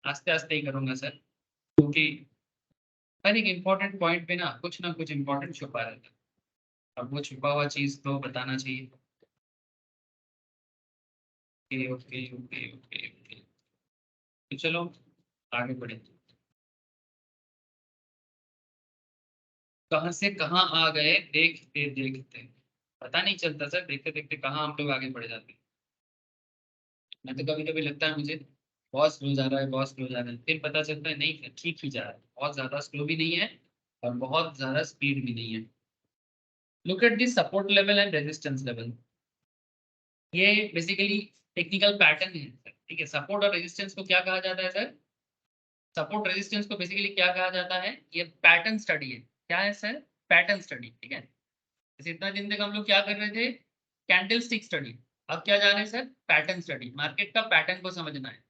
आस्ते आस्ते ही करूंगा सर, क्योंकि हर एक इम्पोर्टेंट पॉइंट पे ना कुछ इम्पोर्टेंट छुपा रहता है, अब वो छुपा हुआ चीज तो बताना चाहिए। Okay okay okay okay okay, तो चलो आगे बढ़े। कहाँ से कहाँ आ गए देखते देखते, पता नहीं चलता सर, देखते देखते कहाँ हम लोग आगे बढ़ जाते हैं। मैं तो कभी कभी लगता है मुझे बहुत स्लो जा रहा है, बहुत स्लो जा रहा है, फिर पता चलता है नहीं सर ठीक ही जा रहा है, बहुत ज्यादा स्लो भी नहीं है और बहुत ज्यादा स्पीड भी नहीं है। Look at this support level and resistance level, ये बेसिकली टेक्निकल पैटर्न है सर, ठीक है। सपोर्ट और रेजिस्टेंस को क्या कहा जाता है सर? सपोर्ट रेजिस्टेंस को बेसिकली क्या कहा जाता है? ये पैटर्न स्टडी है। क्या है सर? पैटर्न स्टडी, ठीक है। जैसे इतना दिन तक हम लोग क्या कर रहे थे? कैंडल स्टिक स्टडी, अब क्या जा रहे हैं सर? पैटर्न स्टडी, मार्केट का पैटर्न को समझना है।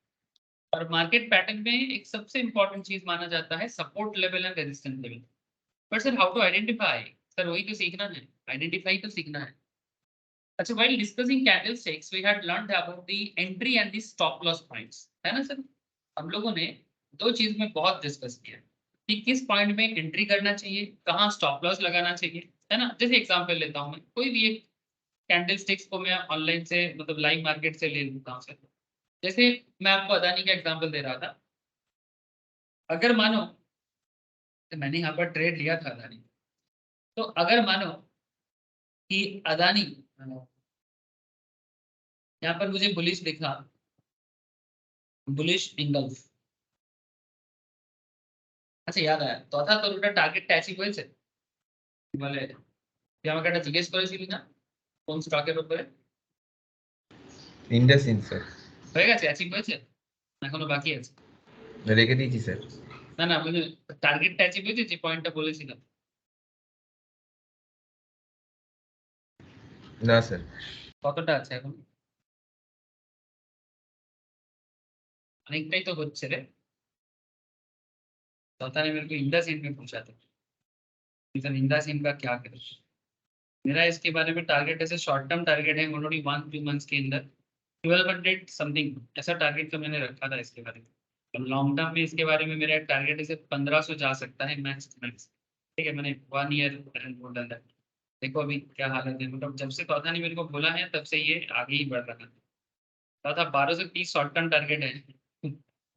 और मार्केट पैटर्न में एक सबसे इंपॉर्टेंट चीज माना जाता है support level and resistance level. But sir how to identify? Sir वही तो सीखना है, आइडेंटिफाई तो सीखना है। अच्छा, while discussing candlesticks we had learned about the entry and the stop loss points, है ना सर? हम लोगों ने दो चीज में बहुत डिस्कस किया कि किस पॉइंट में एंट्री करना चाहिए, कहाँ स्टॉप लॉस लगाना चाहिए, है ना। जैसे एग्जांपल लेता हूँ मैं, कोई भी एक कैंडलस्टिक्स को मैं ऑनलाइन से मतलब लाइव मार्केट से ले लेता हूँ सर। जैसे मैं आपको अदानी का एग्जांपल दे रहा था, अगर मानो तो मैंने यहाँ पर ट्रेड लिया था अदानी, तो अगर मानो कि अदानी यहाँ पर मुझे बुलिश दिखा, बुलिश इंगल्फ, আচ্ছা ইয়াদ আয়া তথা তোর ওটা টার্গেট অ্যাচিভ হয়েছে বলে তুই আমাকে একটা জিজ্ঞেস করেছিলি না কোন স্টকের উপরে? ইন্ডাসইন স্যার। হয়ে গেছে, অ্যাচিভ হয়েছে, এখনো বাকি আছে? রেখে দিয়েছি স্যার। না না মানে টার্গেটটা অ্যাচিভ হয়েছে যে পয়েন্টটা বলেছিলাম? না স্যার। কতটা আছে এখন? অনেকটাই তো হচ্ছে রে। तथा ने मेरे को इंडस इंड में पूछा था सर इंडस इंड का क्या करें। मेरा इसके बारे में टारगेट ऐसे शॉर्ट टर्म टारगेट है ऑलरेडी 1-2 मंथ्स के अंदर 1200 समथिंग ऐसा टारगेट तो मैंने रखा था इसके बारे में। लॉन्ग टर्म में इसके बारे में मेरा टारगेट ऐसे 1500 जा सकता है मैक्स मैक्स, ठीक है। मैंने 1 ईयर बोला था, देखो अभी क्या हालत है, मतलब जब से तौथा ने मेरे को बोला है तब से ये आगे ही बढ़ रहा है। तौथा 1230 शॉर्ट टर्म टारगेट है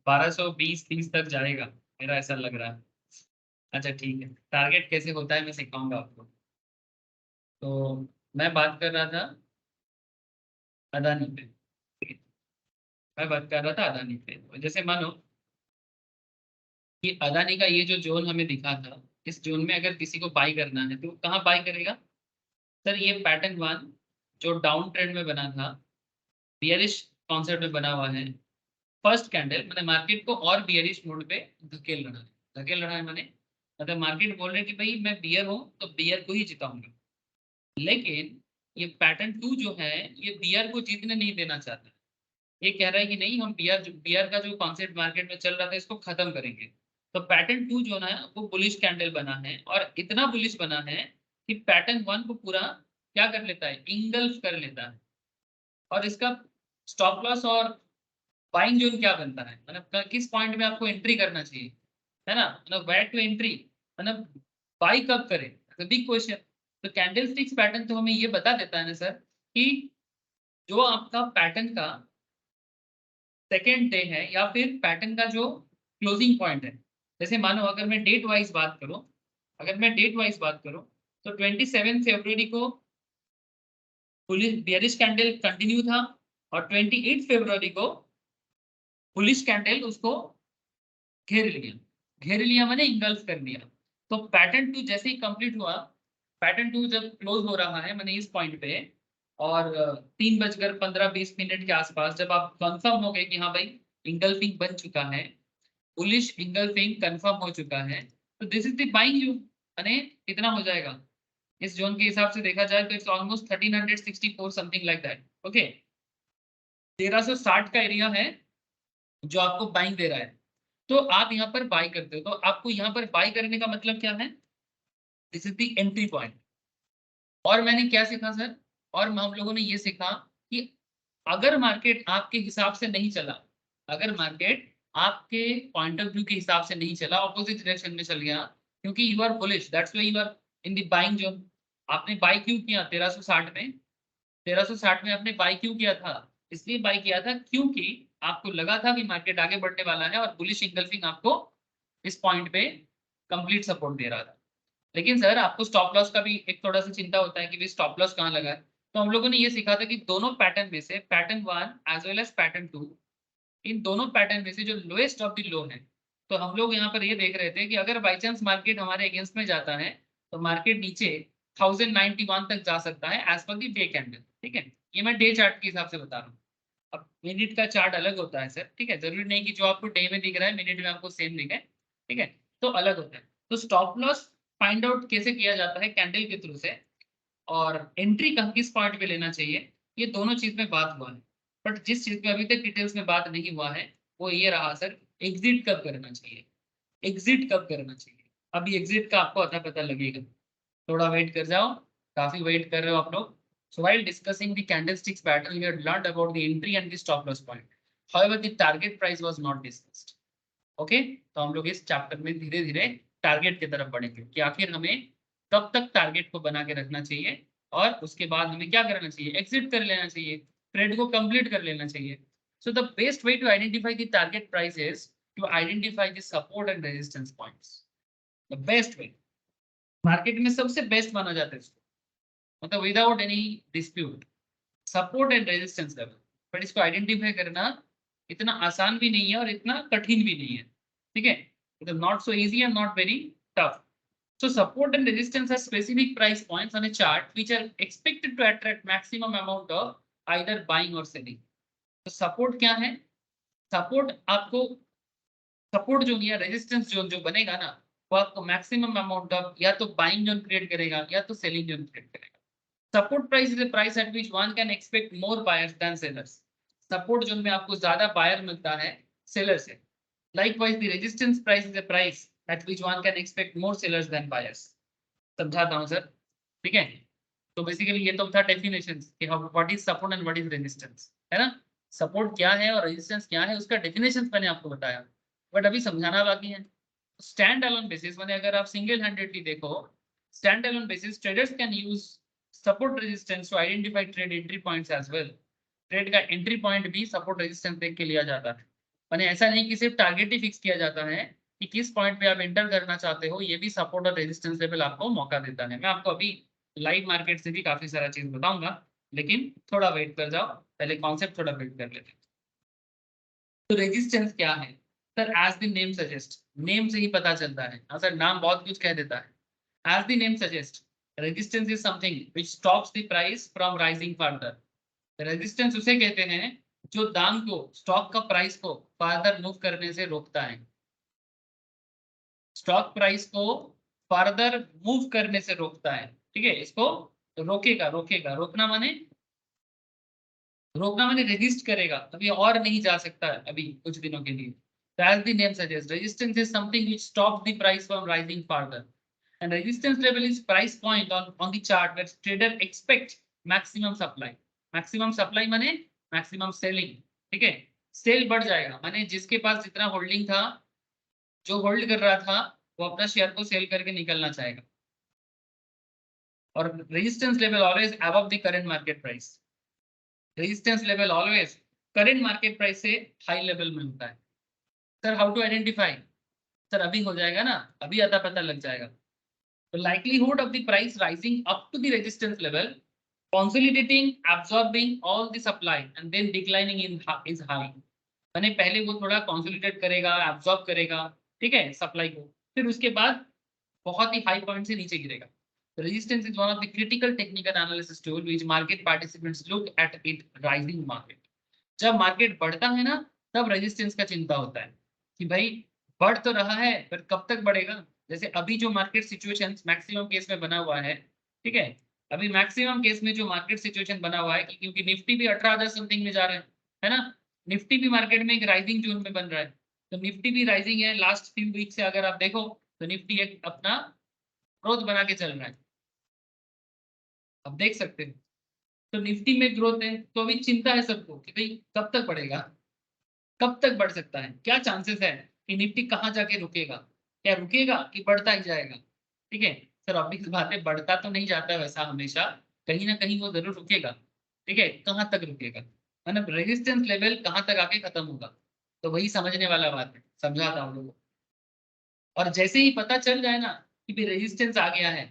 1220-30 तक जाएगा मेरा ऐसा लग रहा है। अच्छा ठीक है, टारगेट कैसे होता है मैं सिखाऊंगा आपको। तो मैं बात कर रहा था अदानी पे, मैं बात कर रहा था अदानी पे। जैसे मानो कि अदानी का ये जो जोन हमें दिखा था, इस जोन में अगर किसी को बाई करना है तो कहाँ बाई करेगा सर? ये पैटर्न 1 जो डाउन ट्रेंड में बना था, बियरिश कॉन्सेप्ट में बना हुआ है, फर्स्ट कैंडल मैंने मार्केट को और बियरिश मोड पे धकेल रहा है। धकेल रहा है मैंने मतलब मार्केट बोल रहे हैं कि भाई मैं बियर हूँ तो बियर को ही जिताऊंगा, लेकिन ये पैटर्न 2 जो है ये बियर को जीतने नहीं देना चाहता। ये कह रहा है कि नहीं हम बियर का जो कॉन्सेप्ट मार्केट में चल रहा था इसको खत्म करेंगे। तो पैटर्न 2 जो है वो बुलिश कैंडल बना है और इतना बुलिश बना है कि पैटर्न 1 को पूरा क्या कर लेता है? इंगल्फ कर लेता है। और इसका स्टॉप लॉस और बाइंग जोन क्या बनता है, मतलब किस पॉइंट में आपको एंट्री करना चाहिए, है ना, मतलब वेयर टू एंट्री, मतलब बाई कब करें, बिग क्वेश्चन। तो कैंडल स्टिक्स पैटर्न तो हमें ये बता देता है ना सर कि जो आपका पैटर्न का सेकेंड डे है या फिर पैटर्न का जो क्लोजिंग पॉइंट है। जैसे मानो अगर मैं डेट वाइज बात करूं, तो 27 फरवरी को बुलिश बेयरिश कैंडल कंटिन्यू था और 28 फरवरी को बुलिश कैंडल उसको घेर लिया माने इंगल्फ कर लिया। तो पैटर्न 2 जैसे ही कंप्लीट हुआ, पैटर्न 2 जब क्लोज हो रहा है माने इस पॉइंट पे और 3:15-20 के आसपास जब आप कंफर्म हो गए कि हाँ भाई इंगल्फिंग बन चुका है, बुलिश इंगल्फिंग कंफर्म हो चुका है, तो this is the buying zone. माने कितना हो जाएगा इस जोन के हिसाब से देखा जाए तो it's almost 1364 something like that. Okay, 1360 का एरिया है जो आपको बाइंग दे रहा है, तो आप यहाँ पर बाई करते हो। तो आपको यहाँ पर बाई करने का मतलब क्या है, this is the entry point. और मैंने क्या सीखा सर, और हम लोगों ने ये सीखा कि अगर मार्केट आपके हिसाब से नहीं चला, अगर मार्केट आपके पॉइंट ऑफ व्यू के हिसाब से नहीं चला, ऑपोजिट डायरेक्शन में चल गया, क्योंकि you are bullish, that's why you are in the buying zone. आपने बाई क्यों किया 1360 में, 1360 में आपने बाई क्यों किया था, इसलिए बाई किया था क्योंकि आपको लगा था कि मार्केट आगे बढ़ने वाला है और बुलिश इंगल्फिंग आपको इस पॉइंट पे कंप्लीट सपोर्ट दे रहा था। लेकिन सर आपको स्टॉप लॉस का भी एक थोड़ा सा चिंता होता है कि भाई स्टॉप लॉस कहाँ लगा है। तो हम लोगों ने ये सीखा था कि दोनों पैटर्न में से pattern 1 as well as pattern 2, इन दोनों पैटर्न में से जो लोएस्ट ऑफ द लो है, तो हम लोग यहाँ पर ये देख रहे थे कि अगर बाई चांस मार्केट हमारे अगेंस्ट में जाता है तो मार्केट नीचे 1091 तक जा सकता है as per the day candle. ठीक है, ये मैं डे चार्ट के हिसाब से बता रहा हूँ। अब मिनट का चार्ट अलग होता है सर, ठीक है, जरूरी नहीं कि जो आपको डे में दिख रहा है मिनट में आपको सेम दिखे, ठीक है, तो अलग होता है। तो स्टॉप लॉस फाइंड आउट कैसे किया जाता है, कैंडल के थ्रू से, और एंट्री का किस पॉइंट पे लेना चाहिए, ये दोनों चीज में बात हुआ है। बट जिस चीज में अभी तक डिटेल्स में बात नहीं हुआ है वो ये रहा सर, एग्जिट कब करना चाहिए, एग्जिट कब करना चाहिए। अभी एग्जिट का आपको अता पता लगेगा, थोड़ा वेट कर जाओ, काफी वेट कर रहे हो आप लोग। So while discussing the candlesticks pattern, we had learned about the entry and the stop loss point. However, the target price was not discussed. Okay, तो हम लोग इस चैप्टर में धीरे धीरे टारगेट की तरफ बढ़ेंगे कि आखिर हमें कब तक टारगेट को बना के रखना चाहिए और उसके बाद हमें क्या करना चाहिए, एग्जिट कर लेना चाहिए, ट्रेड को कंप्लीट कर लेना चाहिए। So the best way to identify the target price is to identify the support and resistance points. The best way, market में सबसे बेस्ट माना जाता है इसको, मतलब without any dispute, support and resistance level. But इसको आइडेंटिफाई करना इतना आसान भी नहीं है और इतना कठिन भी नहीं है, ठीक है, मतलब not so easy and not very tough. So support and resistance are specific price points on a chart which are expected to attract maximum amount of either buying or selling. तो सपोर्ट क्या है, support आपको support zone या resistance zone जो बनेगा ना, वो आपको मैक्सिमम अमाउंट ऑफ या तो बाइंग जोन क्रिएट करेगा या तो सेलिंग जोन क्रिएट करेगा। Support price is a price at which one can expect more buyers than sellers. Support zone में आपको ज्यादा बायर मिलता है सेलर से। Likewise the resistance price is a price at which one can expect more sellers than buyers। समझाता हूं sir, ठीक है। तो बेसिकली ये तो था डेफिनेशन कि what is support and what is resistance, है ना। सपोर्ट क्या है और रेजिस्टेंस क्या है उसका डेफिनेशन मैंने आपको बताया, बट अभी समझाना बाकी है। स्टैंड अलोन बेसिस माने अगर आप सिंगल हैंडेडली देखो, stand alone basis traders can use support resistance to identify trade entry points as well. Trade का एंट्री पॉइंट भी सपोर्ट रेजिस्टेंस देख के लिया जाता है, माने ऐसा नहीं कि सिर्फ टारगेट ही फिक्स किया जाता है कि किस पॉइंट पे आप एंटर करना चाहते हो, ये भी सपोर्ट और रेजिस्टेंस लेवल आपको मौका देता है। मैं आपको अभी लाइव मार्केट से भी काफी सारा चीज बताऊंगा, लेकिन थोड़ा वेट कर जाओ, पहले कॉन्सेप्ट थोड़ा बिल्ड कर लेते हैं। तो रेजिस्टेंस क्या है sir, as the name suggest, name से ही पता चलता है। हाँ सर, नाम बहुत कुछ कह देता है। As the name suggest, resistance is something which stops the price from rising further. Resistance उसे कहते हैं जो दाम को, स्टॉक का प्राइस को फर्दर मूव करने से रोकता है, स्टॉक प्राइस को फर्दर मूव करने से रोकता है, ठीक है। इसको रोकेगा, रोकेगा, रोकना माने रेजिस्ट करेगा, अभी और नहीं जा सकता है अभी कुछ दिनों के लिए। As the name suggests, resistance is something which stops the price from rising further, and resistance level is price point on the chart where trader expect maximum supply। maximum supply माने maximum selling, ठीक है। Cell बढ़ जाएगा माने जिसके पास जितना holding था, जो होल्ड कर रहा था, वो अपना शेयर को सेल करके निकलना चाहेगा। और resistance level always above the current market price, resistance level always current market price से हाई लेवल में होता है। Sir how to identify? Sir अभी हो जाएगा ना, अभी अता पता लग जाएगा। तो likelihood of the price rising up to the resistance level, consolidating, absorbing all the supply and then declining is high। मैंने पहले वो थोड़ा कंसोलिडेट करेगा, एब्जॉर्ब करेगा, ठीक है, सप्लाई को, फिर उसके बाद बहुत ही हाई पॉइंट से नीचे गिरेगा। Resistance is one of the critical technical analysis tool which market participants look at it rising market. जब मार्केट बढ़ता है ना, तब रेजिस्टेंस का चिंता होता है कि भाई बढ़ तो रहा है पर कब तक बढ़ेगा। जैसे अभी जो मार्केट सिचुएशन मैक्सिमम केस में बना हुआ है, ठीक है, अभी मैक्सिमम केस में जो मार्केट सिचुएशन बना हुआ है कि क्योंकि निफ्टी भी 18,000 समथिंग में जा रहा है ना, निफ्टी भी मार्केट में एक राइजिंग जोन में बन रहा है। तो निफ्टी भी राइजिंग है, लास्ट फ्यू वीक से अगर आप देखो तो निफ्टी एक अपना ग्रोथ बना के चल रहा है, आप देख सकते हो। तो निफ्टी में ग्रोथ है, तो अभी चिंता है सबको कि भाई कब तक बढ़ेगा, कब तक बढ़ सकता है, क्या चांसेस है कि निफ्टी कहाँ जाके रुकेगा, क्या रुकेगा कि बढ़ता ही जाएगा। ठीक है सर, ऑब्वियस बात है, बढ़ता तो नहीं जाता है वैसा हमेशा, कहीं ना कहीं वो जरूर रुकेगा। ठीक है, कहाँ तक रुकेगा, मतलब रेजिस्टेंस लेवल कहाँ तक आके खत्म होगा, तो वही समझने वाला बात है, समझाता हूँ लोगों को। और जैसे ही पता चल जाए ना कि भाई रेजिस्टेंस आ गया है,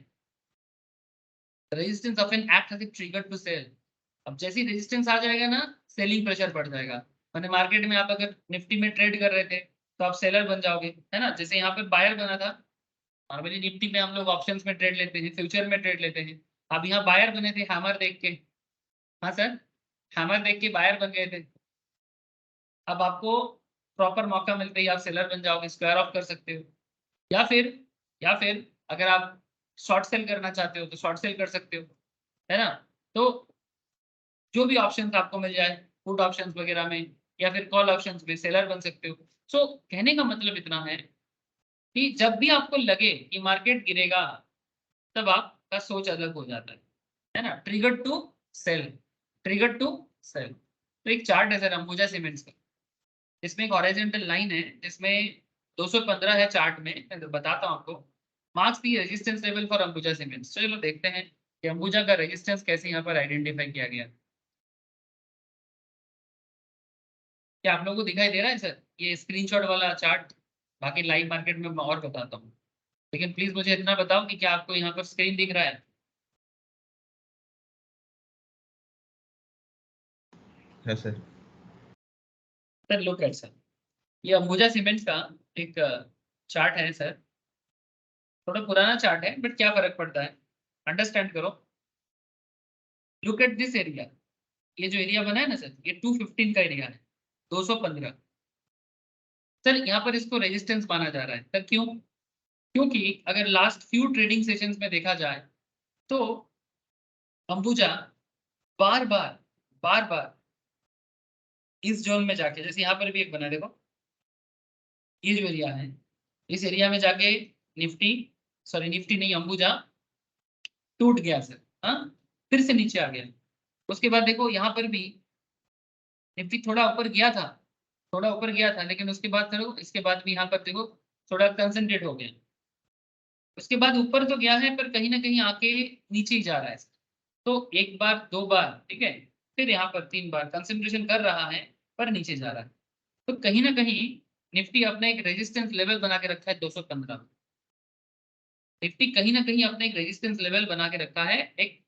resistance of an act has triggered to sell. अब जैसे ही रेजिस्टेंस आ जाएगा ना, सेलिंग प्रेशर बढ़ जाएगा। मैंने मार्केट में आप अगर निफ्टी में ट्रेड कर रहे थे तो आप सेलर बन जाओगे, है ना। जैसे यहाँ पे बायर बना था, नॉर्मली निफ्टी में हम लोग ऑप्शंस में ट्रेड लेते हैं, फ्यूचर में ट्रेड लेते हैं। अब यहाँ बायर बने थे हैमर देख के, हाँ सर, हैमर देख के बायर बन गए थे। अब आपको प्रॉपर मौका मिलते ही आप सेलर बन जाओगे, स्क्वायर ऑफ कर सकते हो, या फिर अगर आप शॉर्ट सेल करना चाहते हो तो शॉर्ट सेल कर सकते हो, है ना। तो जो भी ऑप्शंस आपको मिल जाए पुट ऑप्शंस वगैरह में या फिर कॉल ऑप्शंस में सेलर बन सकते हो। सो कहने का मतलब इतना है कि जब भी आपको लगे कि मार्केट गिरेगा, तब आपका सोच अलग हो जाता है ना। Trigger to sell, trigger to sell. तो एक चार्ट है सर अंबुजा सीमेंट्स का, इसमें एक हॉरिजॉन्टल लाइन है जिसमें 215 है चार्ट में, मैं तो बताता हूँ आपको। Marks the resistance level for Ambuja cements. चलो देखते हैं कि अंबुजा का रेजिस्टेंस कैसे यहाँ पर आइडेंटिफाई किया गया। क्या आप लोगों को दिखाई दे रहा है सर ये स्क्रीनशॉट वाला चार्ट? बाकी लाइव मार्केट में मैं और बताता हूँ, लेकिन प्लीज मुझे इतना बताओ कि क्या आपको यहाँ पर स्क्रीन दिख रहा है? है sir. Sir look at sir, ये अंबुजा सीमेंट्स का एक चार्ट है सर, थोड़ा पुराना चार्ट है बट क्या फर्क पड़ता है, अंडरस्टैंड करो। लुक एट दिस एरिया, ये जो एरिया बना है ना सर, ये 215 का एरिया है, 215। सर यहाँ पर इसको रेजिस्टेंस माना जा रहा है सर, क्यों? क्योंकि अगर लास्ट फ्यू ट्रेडिंग सेशंस में देखा जाए तो अंबुजा बार बार इस जोन में जाके, जैसे यहाँ पर भी एक बना है देखो, ये जो एरिया है इस एरिया में जाके निफ्टी नहीं अंबुजा टूट गया सर, हाँ, फिर से नीचे आ गया। उसके बाद देखो यहाँ पर भी निफ्टी थोड़ा ऊपर गया था, लेकिन उसके बाद देखो, इसके बाद भी यहाँ पर देखो थोड़ा कंसंट्रेट हो गया। उसके बाद ऊपर तो गया है पर कहीं ना कहीं आके नीचे ही जा रहा है। तो एक बार दो बार, ठीक है, फिर यहाँ पर 3 बार कंसंट्रेशन कर रहा है पर नीचे जा रहा है। तो कहीं ना कहीं निफ्टी अपना एक रेजिस्टेंस लेवल बना के रखा है 215। निफ्टी कहीं ना कहीं अपना एक रेजिस्टेंस लेवल बना के रखा है एक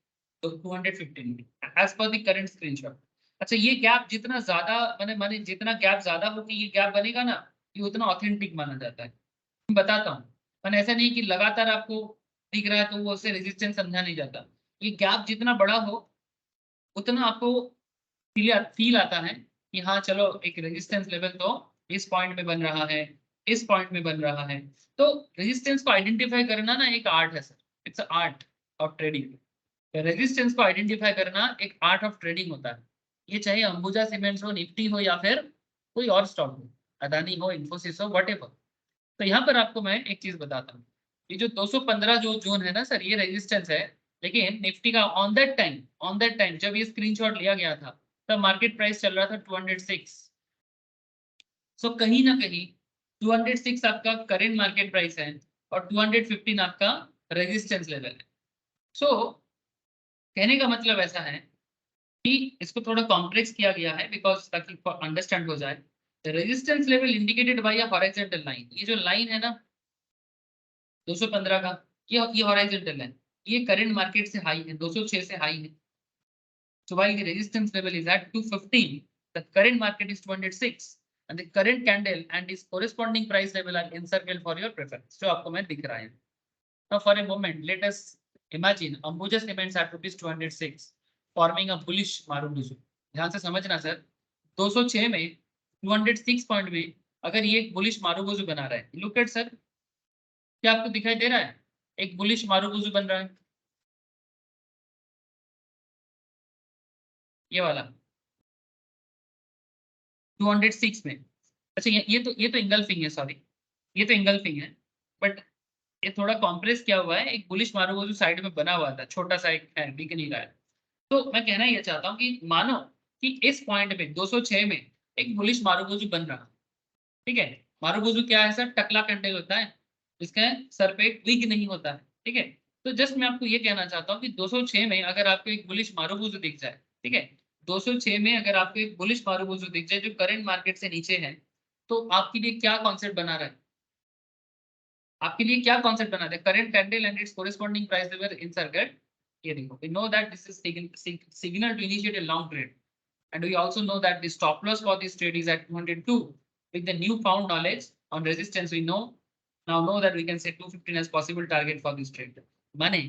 215 as per the current screenshot. अच्छा, ये गैप जितना ज्यादा माने जितना गैप ज्यादा होगी ये गैप बनेगा ना, ये उतना ऑथेंटिक माना जाता है। मैं बताता हूँ, मैंने ऐसा नहीं कि लगातार आपको दिख रहा है तो वो उससे रेजिस्टेंस समझा नहीं जाता। ये गैप जितना बड़ा हो उतना आपको फील आता है कि हाँ चलो एक रेजिस्टेंस लेवल तो इस पॉइंट में बन रहा है, इस पॉइंट में बन रहा है। तो रेजिस्टेंस को आइडेंटिफाई करना ना एक आर्ट है sir, it's art of trading. Resistance को आइडेंटिफाई करना एक आर्ट ऑफ ट्रेडिंग होता है। ये चाहे अंबुजा सीमेंट्स हो, निफ्टी हो या फिर कोई और स्टॉक हो, अदानी हो, इन्फोसिस हो, व्हाटएवर। तो यहाँ पर आपको मैं एक चीज बताता हूँ, ये जो 215 जो जोन है ना सर, ये रेजिस्टेंस है। लेकिन निफ्टी का ऑन दैट टाइम जब ये स्क्रीनशॉट लिया गया था तब मार्केट प्राइस चल रहा था 206। सो कहीं ना कहीं 206 आपका करेंट मार्केट प्राइस है और 215 आपका रेजिस्टेंस लेवल है। सो कहने का मतलब ऐसा है कि इसको थोड़ा कॉम्प्लेक्स किया गया है बिकॉज ताकि अंडरस्टैंड हो जाए। Resistance level indicated by a horizontal line, ये जो लाइन है ना 215 का, ये हॉरिजॉन्टल है, ये करंट मार्केट से हाई है, 206 से हाई है। So while the resistance level is at 215, the current market is 206 and the current candle and its corresponding price level are encircled for your preference. जो आपको मैं दिख रहा है। Now for a moment, let us imagine Ambuja Cements at rupees 206 forming a bullish Marubuzu. ध्यान से समझना sir, 206 में 206 पॉइंट में अगर ये एक बुलिश मारूबुजू बना रहा है, लुक एट सर, क्या आपको दिखाई दे रहा है एक बुलिश मारूबुजू बन रहा है, ये वाला 206 में। अच्छा ये तो इंगल्फिंग है, सॉरी ये तो इंगल्फिंग है, बट ये थोड़ा कॉम्प्रेस किया हुआ है, एक बुलिश मारूबुजू साइड में बना हुआ था, छोटा सा एक है, दिख नहीं रहा है। तो मैं कहना ये चाहता हूँ कि मानो कि इस पॉइंट में 206 में एक बुलिश मारूबुजू बन रहा, ठीक है। मारूबुजू क्या है सर, टकला कैंडल होता है, जिसका सर पे विग नहीं होता है, ठीक है। तो जस्ट मैं आपको ये कहना चाहता हूँ कि 206 में अगर आपको एक बुलिश मारूबुजू दिख जाए, ठीक है, 206 में अगर आपको एक बुलिश मारूबुजू दिख जाए जो करंट मार्केट से नीचे है, तो आपके लिए क्या कॉन्सेप्ट बना रहा है, आपके लिए क्या कॉन्सेप्ट बना रहा है, current candle and its corresponding price level in circuit. ये देखो, we know that this is signal to initiate a long trade and we also know that the stop loss for this trade is at 202. With the new found knowledge on resistance, we know that we can say 215 as possible target for this trade. माने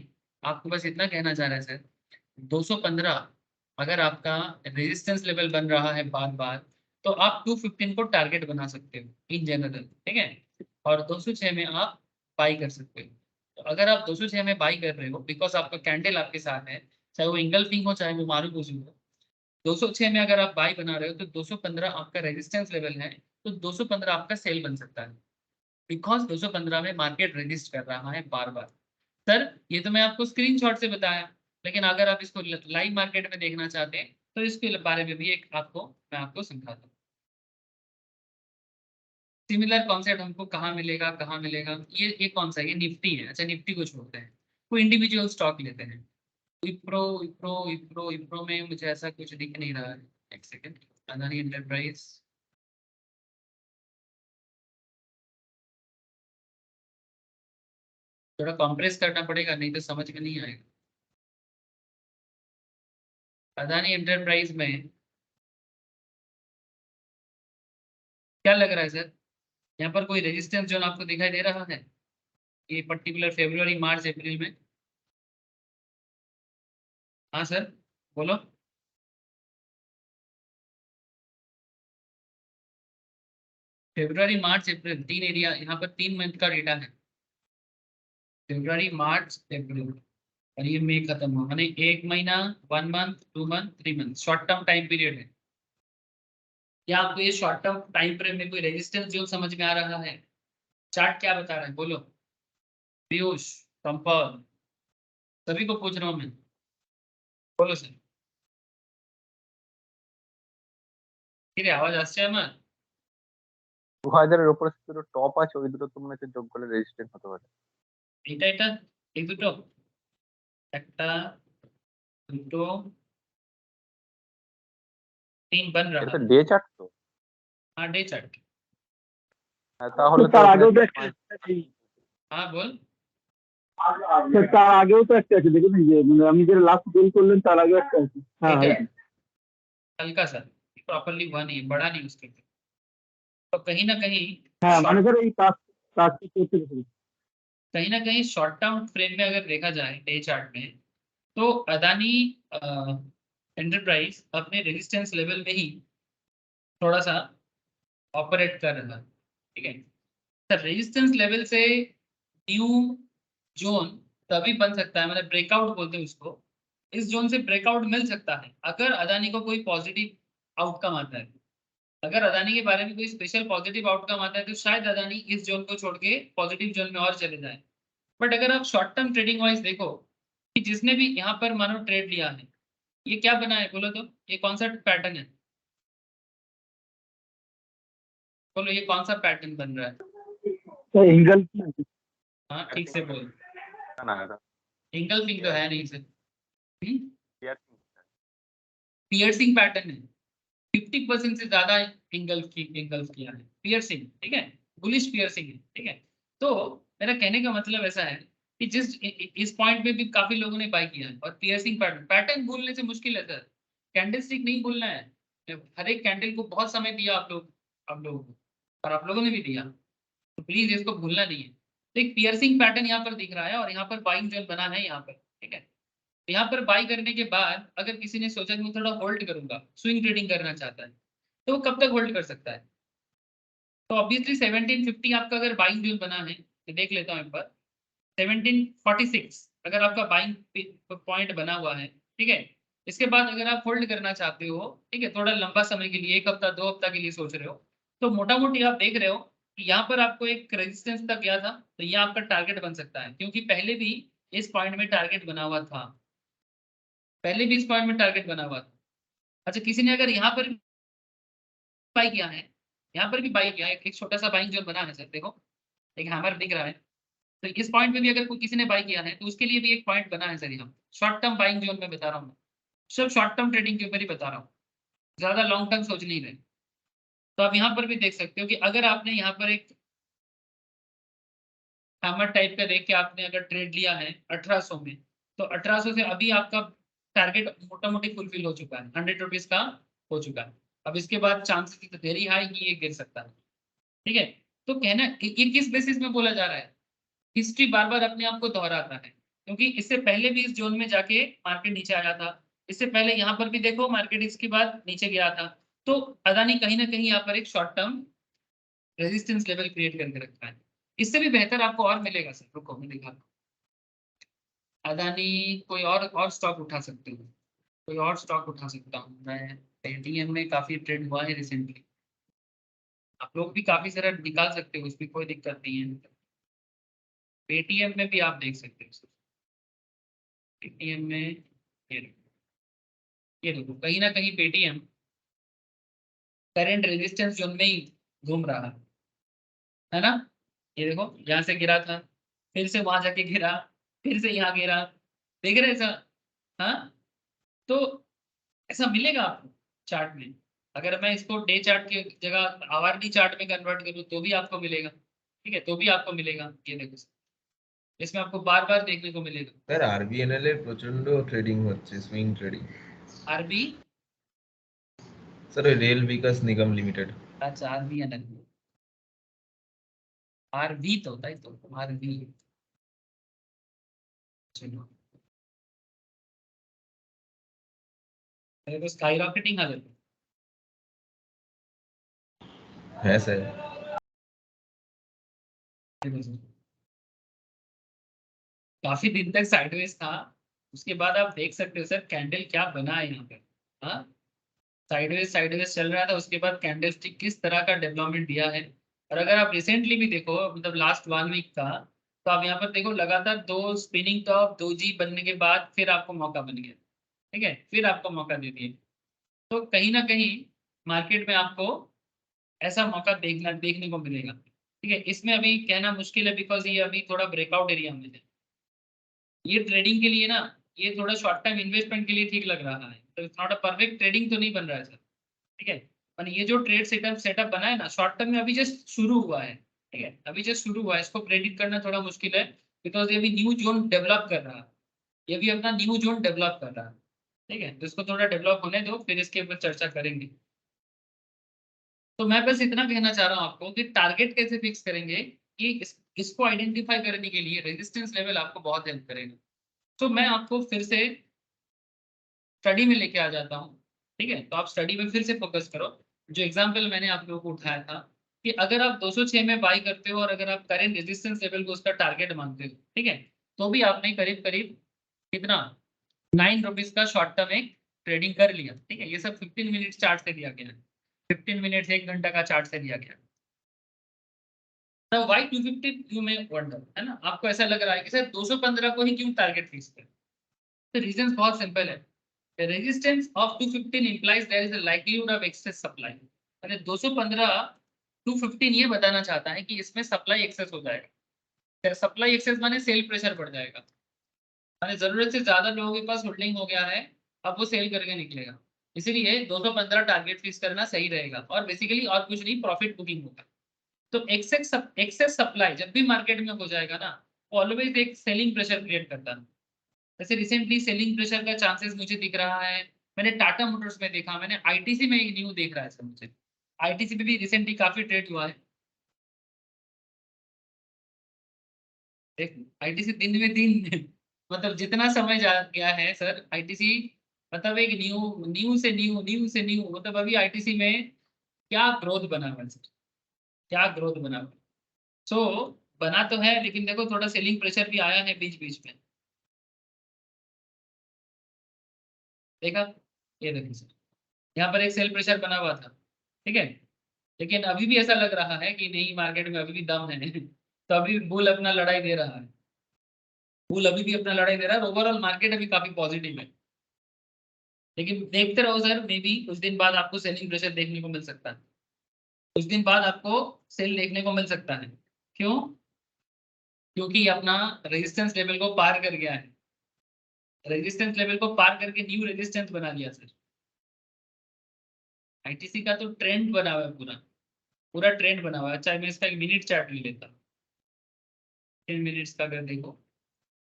आपको बस इतना कहना चाह रहा है sir, 215 अगर आपका रेजिस्टेंस लेवल बन रहा है बार बार, तो आप 215 को टारगेट बना सकते हो इन जनरल, ठीक है, और 206 में आप बाई कर सकते हो। तो अगर आप 206 में बाई कर रहे हो बिकॉज आपका कैंडल आपके साथ है, चाहे वो इंगल्फिंग हो चाहे वो मारूबुजू हो, 206 में अगर आप बाई बना रहे हो तो 215 आपका रेजिस्टेंस लेवल है, तो 215 आपका सेल बन सकता है बिकॉज 215 में मार्केट रेजिस्ट कर रहा है बार बार। सर ये तो मैं आपको स्क्रीनशॉट से बताया, लेकिन अगर आप इसको लाइव मार्केट में देखना चाहते हैं तो इसके बारे में भी एक मैं आपको समझाता हूँ। सिमिलर कॉन्सेप्ट हमको कहाँ मिलेगा, ये कौन सा, ये निफ्टी है। अच्छा निफ्टी को छोड़ते हैं, कोई इंडिविजुअल स्टॉक लेते हैं। इप्रो में मुझे ऐसा कुछ दिख नहीं रहा है, एक सेकंड। अदानी एंटरप्राइज, थोड़ा कॉम्प्रेस करना पड़ेगा नहीं तो समझ में नहीं आएगा। अदानी एंटरप्राइज में क्या लग रहा है सर, यहाँ पर कोई रेजिस्टेंस जोन आपको दिखाई दे रहा है ये पर्टिकुलर फरवरी मार्च अप्रैल में? हाँ सर बोलो। फरवरी मार्च अप्रैल तीन एरिया, यहाँ पर 3 मंथ का डेटा है, फरवरी मार्च अप्रैल, और ये मई खत्म हुआ, माने 1 महीना, 1 month, 2 month, 3 month, short term time period है। क्या आपको ये शॉर्ट टर्म टाइम फ्रेम में कोई रेजिस्टेंस जोन समझ में आ रहा है? चार्ट क्या बता रहा है बोलो, पीयूष, संपर्क, सभी को पूछ रहा हूँ मैं, बोलो सर। ঠিক আওয়াজ আসছে আমার? 2000 এর উপরে দুটো টপ আছে, ওই দুটো তো মনে হচ্ছে যোগ করলে রেজিস্ট্যান্স হতে পারে। এটা এই দুটো, একটা দুটো 3 बन এটা रहा তো है। ডে চার্ট তো। हाँ डे चार्ट। হ্যাঁ, তাহলে তো তার আগেও তো ওখানে একটা আছে। हाँ बोल। স্যার, তার আগেও তো একটা আছে, দেখুন এই যে মানে আপনি যেটা লাস্ট গোল করলেন তার আগেও একটা আছে। হ্যাঁ ठीक है, হ্যাঁ हल्का सा प्रॉपर्ली हुआ नहीं, बड़ा नहीं उसके, तो कहीं ना कहीं হ্যাঁ মানে शॉर्ट, স্যার এই কাজটি করতে হবে। कहीं ना कहीं शॉर्ट टर्म फ्रेम में अगर देखा जाए डे चार्ट में, तो अदानी एंटरप्राइज अपने रेजिस्टेंस लेवल में ही थोड़ा सा ऑपरेट कर रहा है, ठीक है सर। रेजिस्टेंस लेवल से न्यू जोन तभी बन सकता है, मतलब ब्रेकआउट बोलते हैं उसको, इस जोन से ब्रेकआउट मिल सकता है अगर अदानी को कोई पॉजिटिव आउटकम आता है। अगर अदानी के बारे में कोई स्पेशल पॉजिटिव आउटकम आता है तो शायद अदानी इस जोन को छोड़ के पॉजिटिव जोन में और चले जाए। बट अगर आप शॉर्ट टर्म ट्रेडिंग वाइज देखो कि जिसने भी यहाँ पर मानो ट्रेड लिया है, ये क्या बना है बोलो तो, ये कौन सा पैटर्न है बोलो, ये कौन सा पैटर्न बन रहा है? एंगल हाँ ठीक से बोल। না না, এটা इंगल्फिंग तो है नहीं सर। पियर्सिंग पैटर्न है, 50% से ज्यादा इंगल्फ किया है, पियर्सिंग, ठीक है, बुलिश पियर्सिंग है, ठीक है। तो मेरा कहने का मतलब ऐसा है कि इस पॉइंट पे भी काफी लोगों ने बाय किया है, और पियर्सिंग पैटर्न भूलने से मुश्किल है सर, कैंडल स्टिक नहीं भूलना है। हर एक कैंडल को बहुत समय दिया आप लोगों को, और आप लोगों ने भी दिया, तो प्लीज इसको भूलना नहीं है। तो एक पियर्सिंग पैटर्न यहाँ पर दिख रहा है, और यहाँ पर बाइंग जोन बना है यहाँ पर, ठीक है। तो यहाँ पर बाई करने के बाद अगर किसी ने सोचा कि मैं थोड़ा होल्ड करूंगा, स्विंग ट्रेडिंग करना चाहता है, तो वो कब तक होल्ड कर सकता है? तो ऑब्वियसली 1750 आपका अगर बाइंग जोन बना है, तो देख लेता हूँ एक बार, 1746 अगर आपका बाइंग पॉइंट बना हुआ है, ठीक है। इसके बाद अगर आप होल्ड करना चाहते हो, ठीक है, थोड़ा लंबा समय के लिए, 1 हफ्ता 2 हफ्ता के लिए सोच रहे हो, तो मोटा मोटी आप देख रहे हो कि यहाँ पर आपको एक रेजिस्टेंस तक गया था, तो ये आपका टारगेट बन सकता है, क्योंकि पहले भी इस पॉइंट में टारगेट बना हुआ था, पहले भी इस पॉइंट में टारगेट बना हुआ था। अच्छा, किसी ने अगर यहाँ पर बाई किया है, यहाँ पर भी बाई किया है, एक छोटा सा बाइंग जोन बना है सर, देखो एक हैमर दिख रहा है, तो इस पॉइंट में भी अगर कोई किसी ने बाई किया है, तो उसके लिए भी एक पॉइंट बना है सर यहाँ। शॉर्ट टर्म बाइंग जोन में बता रहा हूँ, सब शॉर्ट टर्म ट्रेडिंग के ऊपर ही बता रहा हूँ, ज्यादा लॉन्ग टर्म सोच नहीं रहे। तो आप यहाँ पर भी देख सकते हो कि अगर आपने यहाँ पर एक हैमर टाइप का देख के आपने अगर ट्रेड लिया है 1800 में, तो 1800 से अभी आपका टारगेट मोटा मोटी फुलफिल हो चुका है, 100 रुपीज का हो चुका है। अब इसके बाद चांसेस वेरी हाई कि ये गिर सकता है, ठीक है। तो कहना ये किस बेसिस में बोला जा रहा है, हिस्ट्री बार बार अपने आप को दोहराता है, क्योंकि इससे पहले भी इस जोन में जाके मार्केट नीचे आया था, इससे पहले यहाँ पर भी देखो मार्केट इसके बाद नीचे गया था। तो अदानी कहीं ना कहीं यहाँ पर एक short term resistance level create करके रखा है। इससे भी बेहतर आपको और मिलेगा सर, रुको मैं दिखा, अदानी कोई और स्टॉक उठा सकते हो, कोई और स्टॉक उठा सकता हूँ मैं, पेटीएम में काफी ट्रेंड हुआ है रिसेंटली, आप लोग भी काफी सारा निकाल सकते हो, उसमें कोई दिक्कत नहीं है। पेटीएम में भी आप देख सकते हो, पेटीएम में ये देखो कहीं ना कहीं पेटीएम करंट रेजिस्टेंस जोन में ही घूम रहा है ना। ये देखो यहाँ से गिरा था, फिर से वहां जाके गिरा, फिर से यहाँ गिरा, देख रहे हैं ऐसा? हाँ, तो ऐसा मिलेगा आपको चार्ट में। अगर मैं इसको डे चार्ट की जगह आवर्ली चार्ट में कन्वर्ट करूँ तो भी आपको मिलेगा, ठीक है, तो भी आपको मिलेगा। ये देखो इसमें आपको बार बार देखने को मिलेगा। স্যার আরবিএনএল এর প্রচন্ড ট্রেডিং হচ্ছে, সুইং ট্রেডিং। आरबी, স্যার ওই রেল বিকাশ নিগম লিমিটেড। अच्छा आरबी एनएल, आरवी तो होता है, तो आरवी, चलो मेरे को स्काई रॉकेटिंग हालत है। হ্যাঁ স্যার। काफी दिन तक साइडवेज था, उसके बाद आप देख सकते हो सर कैंडल क्या बना है यहाँ पे। हाँ, साइडवेज साइडवेज चल रहा था, उसके बाद कैंडल स्टिक किस तरह का डेवलपमेंट दिया है। और अगर आप रिसेंटली भी देखो, मतलब लास्ट 1 वीक का, तो आप यहाँ पर देखो लगातार 2 स्पिनिंग टॉप 2G बनने के बाद फिर आपको मौका बन गया, ठीक है, फिर आपको मौका दे दिए। तो कहीं ना कहीं मार्केट में आपको ऐसा मौका देखने को मिलेगा, ठीक है। इसमें अभी कहना मुश्किल है, बिकॉज ये अभी थोड़ा ब्रेकआउट एरिया में है। ये ट्रेडिंग के लिए ना, ये थोड़ा शॉर्ट टर्म इन्वेस्टमेंट के लिए ठीक लग रहा है, तो it's not a perfect trading तो नहीं बन रहा है सर, ठीक है। और ये जो ट्रेड सेटअप बना है ना शॉर्ट टर्म में, अभी जस्ट शुरू हुआ है, ठीक है, अभी जस्ट शुरू हुआ है, इसको प्रेडिक्ट करना थोड़ा मुश्किल है, बिकॉज ये भी न्यू जोन डेवलप कर रहा है, ये भी अपना न्यू जोन डेवलप कर रहा है, ठीक है। तो इसको थोड़ा डेवलप होने दो, फिर इसके ऊपर चर्चा करेंगे। तो मैं बस इतना कहना चाह रहा हूँ आपको कि टारगेट कैसे फिक्स करेंगे, कि इसको आइडेंटिफाई करने के लिए रेजिस्टेंस लेवल आपको बहुत हेल्प करेगा। तो मैं आपको फिर से स्टडी में लेके आ जाता हूँ, ठीक है। तो आप स्टडी में फिर से फोकस करो, जो एग्जाम्पल मैंने आप लोगों को उठाया था, कि अगर आप 206 में बाई करते हो, और अगर आप करेंट रेजिस्टेंस लेवल को उसका टारगेट मानते हो, ठीक है, तो भी आपने करीब करीब कितना 9 रुपीज का शॉर्ट टर्म एक ट्रेडिंग कर लिया, ठीक है। ये सब 15 मिनट चार्ट से दिया गया है, 15 मिनट 1 घंटा का चार्ट से दिया गया। तो वाई 250 यू में वंडर, है ना, आपको ऐसा लग रहा है कि सर 215 को ही क्यों टारगेट फिक्स करें। तो रीजन बहुत सिंपल है, the resistance of 215 implies there is a likelihood of excess supply। अरे 215 215 ये बताना चाहता है कि इसमें सप्लाई एक्सेस हो जाएगा, सप्लाई एक्सेस माने सेल प्रेशर बढ़ जाएगा, माने जरूरत से ज्यादा लोगों के पास होल्डिंग हो गया है, अब वो सेल करके निकलेगा, इसीलिए 215 टारगेट फिक्स करना सही रहेगा, और बेसिकली और कुछ नहीं, प्रॉफिट बुकिंग होगा। तो एक्सेस सप्लाई जब भी मार्केट में हो जाएगा ना, ऑलवेज एक सेलिंग प्रेशर क्रिएट करता है। जैसे रिसेंटली सेलिंग प्रेशर का चांसेस मुझे दिख रहा है, मैंने टाटा मोटर्स में देखा, मैंने आईटीसी में एक न्यू देख रहा है सर मुझे, आईटीसी पे भी रिसेंटली काफी ट्रेड हुआ है। आईटीसी दिन में दिन मतलब जितना समय जा गया है सर आईटीसी, मतलब एक न्यू मतलब अभी आईटीसी में क्या ग्रोथ बना हुआ है सर, क्या ग्रोथ बना हुआ है। सो बना तो है, लेकिन देखो थोड़ा सेलिंग प्रेशर भी आया है बीच बीच में, देखा, ये देखिए सर, यहाँ पर एक सेल प्रेशर बना हुआ था, ठीक है, लेकिन अभी भी ऐसा लग रहा है कि नहीं, मार्केट में अभी भी दम है तो अभी बुल अपना लड़ाई दे रहा है, बुल अभी भी अपना लड़ाई दे रहा है, ओवरऑल मार्केट अभी काफी पॉजिटिव है। लेकिन देखते रहो सर, मे बी कुछ दिन बाद आपको सेलिंग प्रेशर देखने को मिल सकता है, कुछ दिन बाद आपको सेल देखने को मिल सकता है। क्यों? क्योंकि ये अपना रेजिस्टेंस लेवल को पार कर गया है, रेजिस्टेंस लेवल को पार करके न्यू रेजिस्टेंस बना लिया सर। आईटीसी का तो ट्रेंड बना हुआ है, पूरा पूरा ट्रेंड बना हुआ है। अच्छा, मैं इसका एक मिनट चार्ट ले लेता हूँ, 10 मिनट्स का, अगर देखो,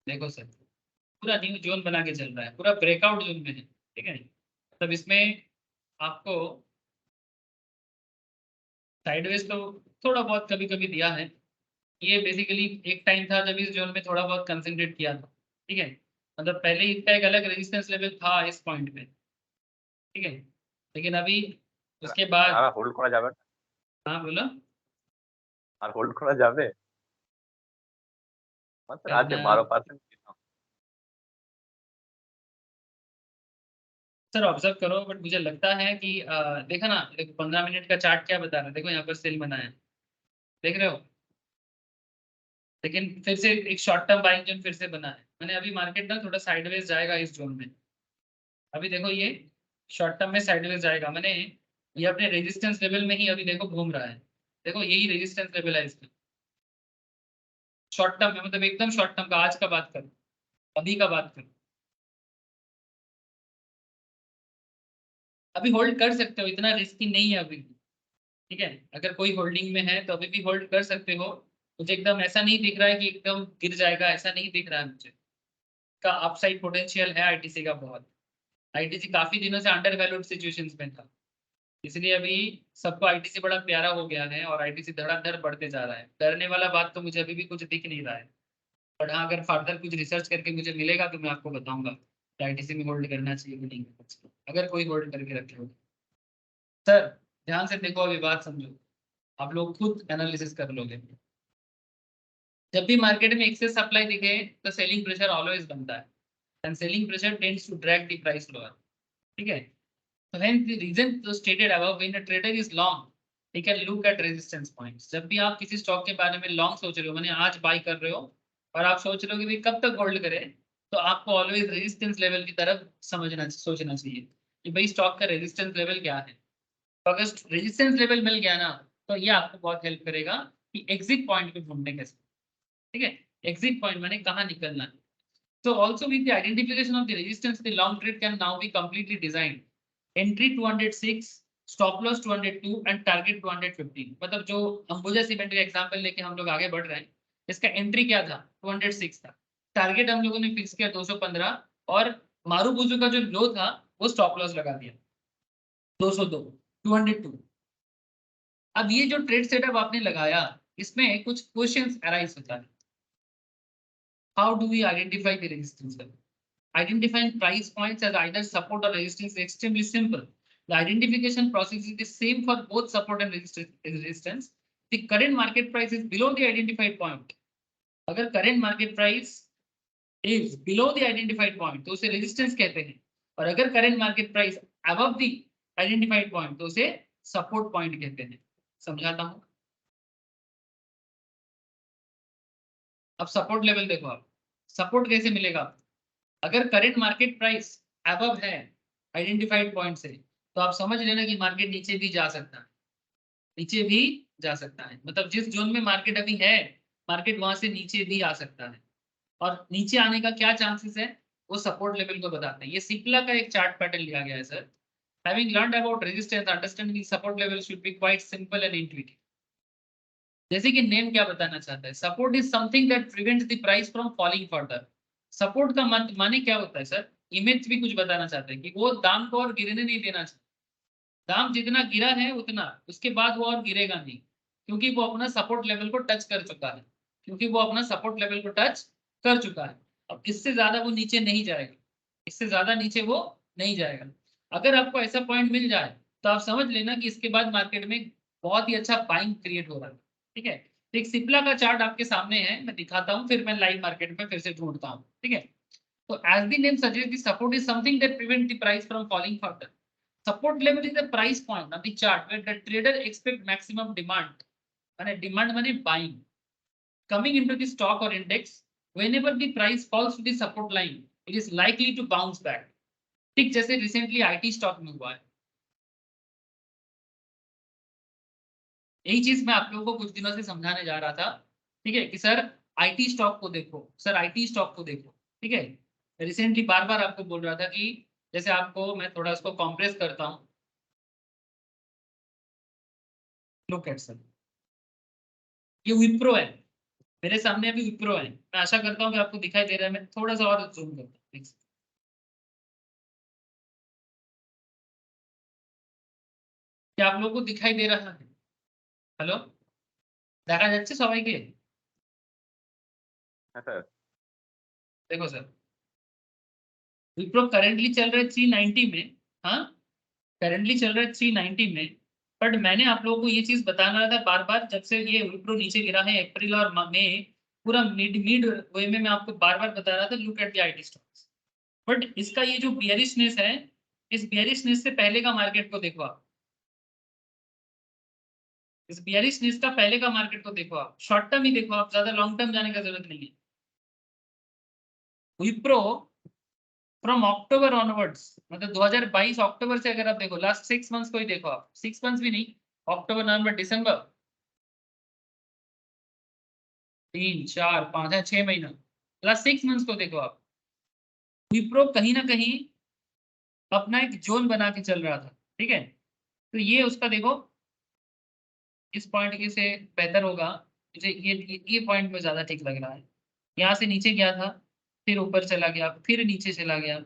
देखो सर, पूरा न्यू जोन बना के चल रहा है, पूरा ब्रेकआउट जोन में है, ठीक है। मतलब इसमें आपको साइडवेज तो थोड़ा बहुत कभी कभी दिया है, ये बेसिकली एक टाइम था जब इस जोन में थोड़ा बहुत कंसंट्रेट किया था, ठीक है, मतलब पहले इसका एक अलग रेजिस्टेंस लेवल था इस पॉइंट पे, ठीक है, लेकिन अभी उसके बाद, আর হোল্ড করা যাবে না? हाँ बोलो, আর হোল্ড করা যাবে? মাত্র আছে करना 12%। सर ऑब्जर्व करो, बट मुझे लगता है कि देखा ना, देखो 15 मिनट का चार्ट क्या बता रहा है, देखो यहाँ पर सेल बना है, देख रहे हो, लेकिन फिर से एक शॉर्ट टर्म बाइंग जोन फिर से बना है। मैंने अभी मार्केट ना थोड़ा साइडवेज जाएगा इस जोन में, अभी देखो ये शॉर्ट टर्म में साइडवेज जाएगा, मैंने ये अपने रेजिस्टेंस लेवल में ही अभी देखो घूम रहा है, देखो यही रेजिस्टेंस लेवल है इसका, शॉर्ट टर्म में, मतलब एकदम शॉर्ट टर्म का, आज का बात करो, अभी का बात करो, अभी होल्ड कर सकते हो, इतना रिस्की नहीं है अभी, ठीक है, अगर कोई होल्डिंग में है तो अभी भी होल्ड कर सकते हो। मुझे एकदम ऐसा नहीं दिख रहा है कि एकदम गिर जाएगा, ऐसा नहीं दिख रहा है मुझे, का अपसाइड पोटेंशियल है आईटीसी का बहुत। आईटीसी काफी दिनों से अंडर वैल्यूड सिचुएशंस में था, इसलिए अभी सबको आईटीसी बड़ा प्यारा हो गया है और आईटीसी धड़ाधड़ बढ़ते जा रहा है। डरने वाला बात तो मुझे अभी भी कुछ दिख नहीं रहा है, बट हाँ, अगर फर्दर कुछ रिसर्च करके मुझे मिलेगा तो मैं आपको बताऊंगा कि आईटीसी में होल्ड करना चाहिए कि नहीं करना चाहिए, अगर कोई होल्ड करके रखे हो। सर ध्यान से देखो, अभी बात समझो, आप लोग खुद एनालिसिस कर लोगे। जब भी मार्केट में एक्सेस सप्लाई दिखे तो सेलिंग प्रेशर ऑलवेज बनता है, and selling pressure tends to drag the price lower, ठीक है। So hence the reason so stated above, when a trader is long, he can look at resistance points. जब भी आप किसी स्टॉक के बारे में लॉन्ग सोच रहे हो, माने आज बाई कर रहे हो और आप सोच रहे हो कि भाई कब तक होल्ड करें, तो आपको ऑलवेज रेजिस्टेंस लेवल की तरफ सोचना चाहिए कि भाई स्टॉक का रेजिस्टेंस लेवल क्या है। तो अगर रेजिस्टेंस लेवल मिल गया ना, तो ये आपको बहुत हेल्प करेगा कि एग्जिट पॉइंट पे ढूंढने कैसे, ठीक है, एग्जिट पॉइंट माने कहाँ निकलना है। So also with the identification of the resistance, the long trade can now be completely designed. Entry 206, stop loss 202 and target 215। मतलब जो अंबुजा सीमेंट का एग्जांपल लेके हम लोग आगे बढ़ रहे हैं, इसका एंट्री क्या था, 206 था, टारगेट हम लोगों ने फिक्स किया 215, और मारुबुजू का जो लो था वो स्टॉप लॉस लगा दिया 202, 202। अब ये जो ट्रेड सेटअप आपने लगाया, इसमें कुछ क्वेश्चंस अराइज होता है। How do we identify the resistance level? Identifying price points as either support or resistance is extremely simple. The identification process is the same for both support and resistance. The current market price is below the identified point. अगर current market price is below the identified point, तो उसे resistance कहते हैं, और अगर current market price above the identified point, तो उसे support point कहते हैं। समझाता हूँ, अब सपोर्ट लेवल देखो, आप सपोर्ट कैसे मिलेगा, अगर करंट मार्केट प्राइस अबव है आइडेंटिफाइड पॉइंट से, तो आप समझ लेना कि मार्केट नीचे भी जा सकता है, नीचे भी जा सकता है, मतलब जिस जोन में मार्केट अभी है, मार्केट वहां से नीचे भी आ सकता है, और नीचे आने का क्या चांसेस है वो सपोर्ट लेवल को बताते हैं। ये सिप्ला का एक चार्ट पैटर्न लिया गया है sir, Having learned about resistance, understanding the support level should be quite simple and intuitive. जैसे कि नेम क्या बताना चाहता है, support is something that prevents the price from falling further. Support का माने क्या होता है सर, इमेज भी कुछ बताना चाहते हैं कि वो दाम को और गिरने नहीं देना चाहिए। दाम जितना गिरा है उतना, उसके बाद वो और गिरेगा नहीं, क्योंकि वो अपना सपोर्ट लेवल को टच कर चुका है, क्योंकि वो अपना सपोर्ट लेवल को टच कर चुका है। अब इससे ज्यादा वो नीचे नहीं जाएगा, इससे ज्यादा नीचे वो नहीं जाएगा। अगर आपको ऐसा पॉइंट मिल जाए तो आप समझ लेना कि इसके बाद मार्केट में बहुत ही अच्छा बाइंग क्रिएट हो रहा है। ठीक है, एक सिप्ला का चार्ट आपके सामने है, मैं दिखाता हूँ, फिर मैं लाइव मार्केट में फिर से ढूंढता हूँ। ठीक है, तो as the name suggest the support is something that prevent the price from falling further. Support level is the price point of the chart where the trader expect maximum demand. And demand money buying coming into the stock or index. Whenever the price falls to the support line, it is likely to bounce back. ठीक जैसे recently IT stock में हुआ है। यही चीज मैं आप लोगों को कुछ दिनों से समझाने जा रहा था। ठीक है कि सर आईटी स्टॉक को देखो, सर आईटी स्टॉक को देखो। ठीक है, रिसेंटली बार बार आपको बोल रहा था कि जैसे आपको मैं थोड़ा इसको कॉम्प्रेस करता हूं, लुक एट सर, ये विप्रो है मेरे सामने, अभी विप्रो है। मैं आशा करता हूं कि आपको दिखाई दे रहा है। मैं थोड़ा सा और जूम करता हूं, क्या आप लोगों को दिखाई दे रहा है? हेलो, দেখা যাচ্ছে সবাইকে? হ্যাঁ স্যার। देखो सर, विप्रो करेंटली चल रहा है 390 में। हाँ, करेंटली चल रहा है 390 में। बट मैंने आप लोगों को ये चीज बताना था बार बार, जब से ये विप्रो नीचे गिरा है अप्रैल और मई, पूरा मिड वे में मैं आपको बार बार बता रहा था, look at the IT stocks. But इसका ये जो बियरिशनेस है, इस बियरिशनेस से पहले का मार्केट को देखो आप, इस बियरिशनेस का पहले का मार्केट को देखो आप, शॉर्ट टर्म ही देखो आप, ज्यादा लॉन्ग टर्म जाने का जरूरत नहीं है। विप्रो फ्रॉम अक्टूबर ऑनवर्ड्स, मतलब 2022 अक्टूबर से अगर आप देखो, लास्ट 6 मंथ्स को ही देखो आप, 6 मंथ्स भी नहीं, अक्टूबर नवंबर दिसंबर, 3 4 5 6 महीना, लास्ट 6 मंथ्स को देखो आप, विप्रो कहीं ना कहीं अपना एक जोन बना के चल रहा था। ठीक है, तो ये उसका देखो, इस पॉइंट के से बेहतर होगा मुझे, ये पॉइंट में ज्यादा ठीक लग रहा है। यहाँ से नीचे गया था, फिर ऊपर चला गया, फिर नीचे चला गया,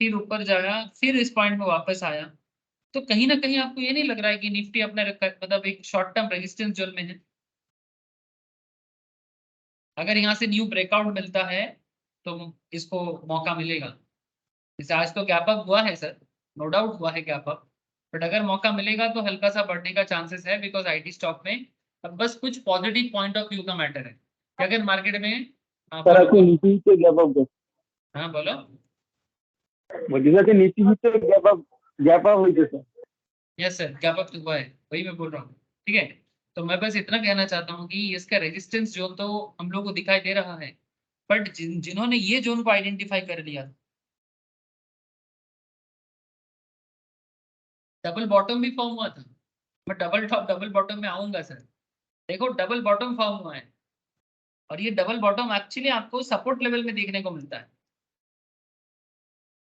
फिर ऊपर जाया, फिर इस पॉइंट में वापस आया। तो कहीं ना कहीं आपको ये नहीं लग रहा है कि निफ्टी अपना मतलब एक शॉर्ट टर्म रेजिस्टेंस जोन में है? अगर यहाँ से न्यू ब्रेकआउट मिलता है तो इसको मौका मिलेगा। जैसे आज तो गैप अप हुआ है सर, नो डाउट हुआ है गैप अप, बट अगर मौका मिलेगा तो हल्का सा बढ़ने का चांसेस है, बिकॉज आईटी स्टॉक में अब बस कुछ पॉजिटिव पॉइंट ऑफ व्यू का मैटर है कि अगर मार्केट में স্যার আজকে নিচে নিচে গ্যাপ আপ हाँ बोलो, বলছি স্যার যে নিচে নিচে গ্যাপ আপ হয়েছে sir. Yes sir gap up हुआ है, वही मैं बोल रहा हूँ। ठीक है, तो मैं बस इतना कहना चाहता हूँ कि इसका रेजिस्टेंस जोन तो हम लोग को दिखाई दे रहा है, बट जिन्होंने ये जोन को आइडेंटिफाई कर लिया, डबल बॉटम भी फॉर्म हुआ था। मैं डबल टॉप डबल बॉटम में आऊंगा सर। देखो डबल बॉटम फॉर्म हुआ है, और ये डबल बॉटम एक्चुअली आपको सपोर्ट लेवल में देखने को मिलता है।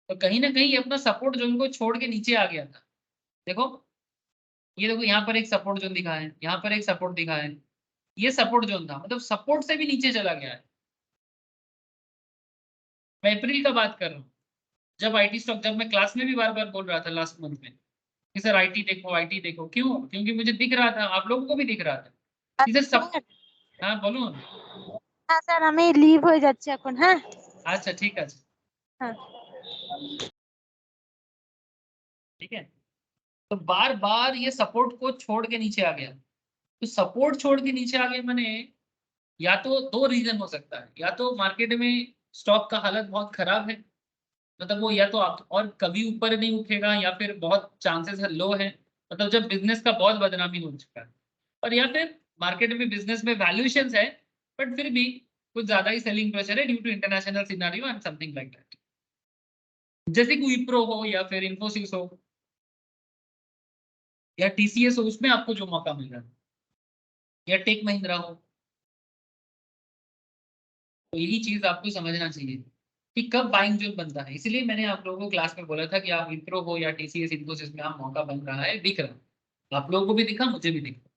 तो कहीं ना कहीं ये अपना सपोर्ट जोन को छोड़ के नीचे आ गया था। देखो ये देखो, यहाँ पर एक सपोर्ट जोन दिखा है, यहाँ पर एक सपोर्ट दिखा है, ये सपोर्ट जोन था, मतलब सपोर्ट से भी नीचे चला गया है। मैं अप्रैल का बात कर रहा हूँ, जब आईटी स्टॉक, जब मैं क्लास में भी बार बार बोल रहा था लास्ट मंथ में कि सर आईटी देखो आईटी देखो। क्यों? क्योंकि मुझे दिख रहा था, आप लोगों को भी दिख रहा था कि सर सब। हाँ बोलो। হ্যাঁ স্যার আমি লিভ হয়ে যাচ্ছি এখন। হ্যাঁ अच्छा ठीक है, হ্যাঁ ठीक है। तो बार बार ये सपोर्ट को छोड़ के नीचे आ गया। तो सपोर्ट छोड़ के नीचे आ गया मैंने, या तो दो रीजन हो सकता है, या तो मार्केट में स्टॉक का हालत बहुत खराब है, मतलब वो या तो आप और कभी ऊपर नहीं उठेगा, या फिर बहुत चांसेस है लो है, मतलब जब बिजनेस का बहुत बदनामी हो चुका है, और या फिर मार्केट में बिजनेस में वैल्यूएशंस है बट फिर भी कुछ ज्यादा ही सेलिंग प्रेशर है due to international scenario and something like that, जैसे कि विप्रो हो या फिर इन्फोसिस हो या टीसीएस हो, उसमें आपको जो मौका मिल रहा है, या टेक महिंद्रा हो। तो यही चीज आपको समझना चाहिए कि कब बाइंग जोन बनता है। इसलिए मैंने आप लोगों को क्लास में बोला था कि आप विप्रो हो या टीसीएस इन्फोसिस में आप मौका बन रहा है, दिख रहा है, आप लोगों को भी दिखा, मुझे भी दिखा।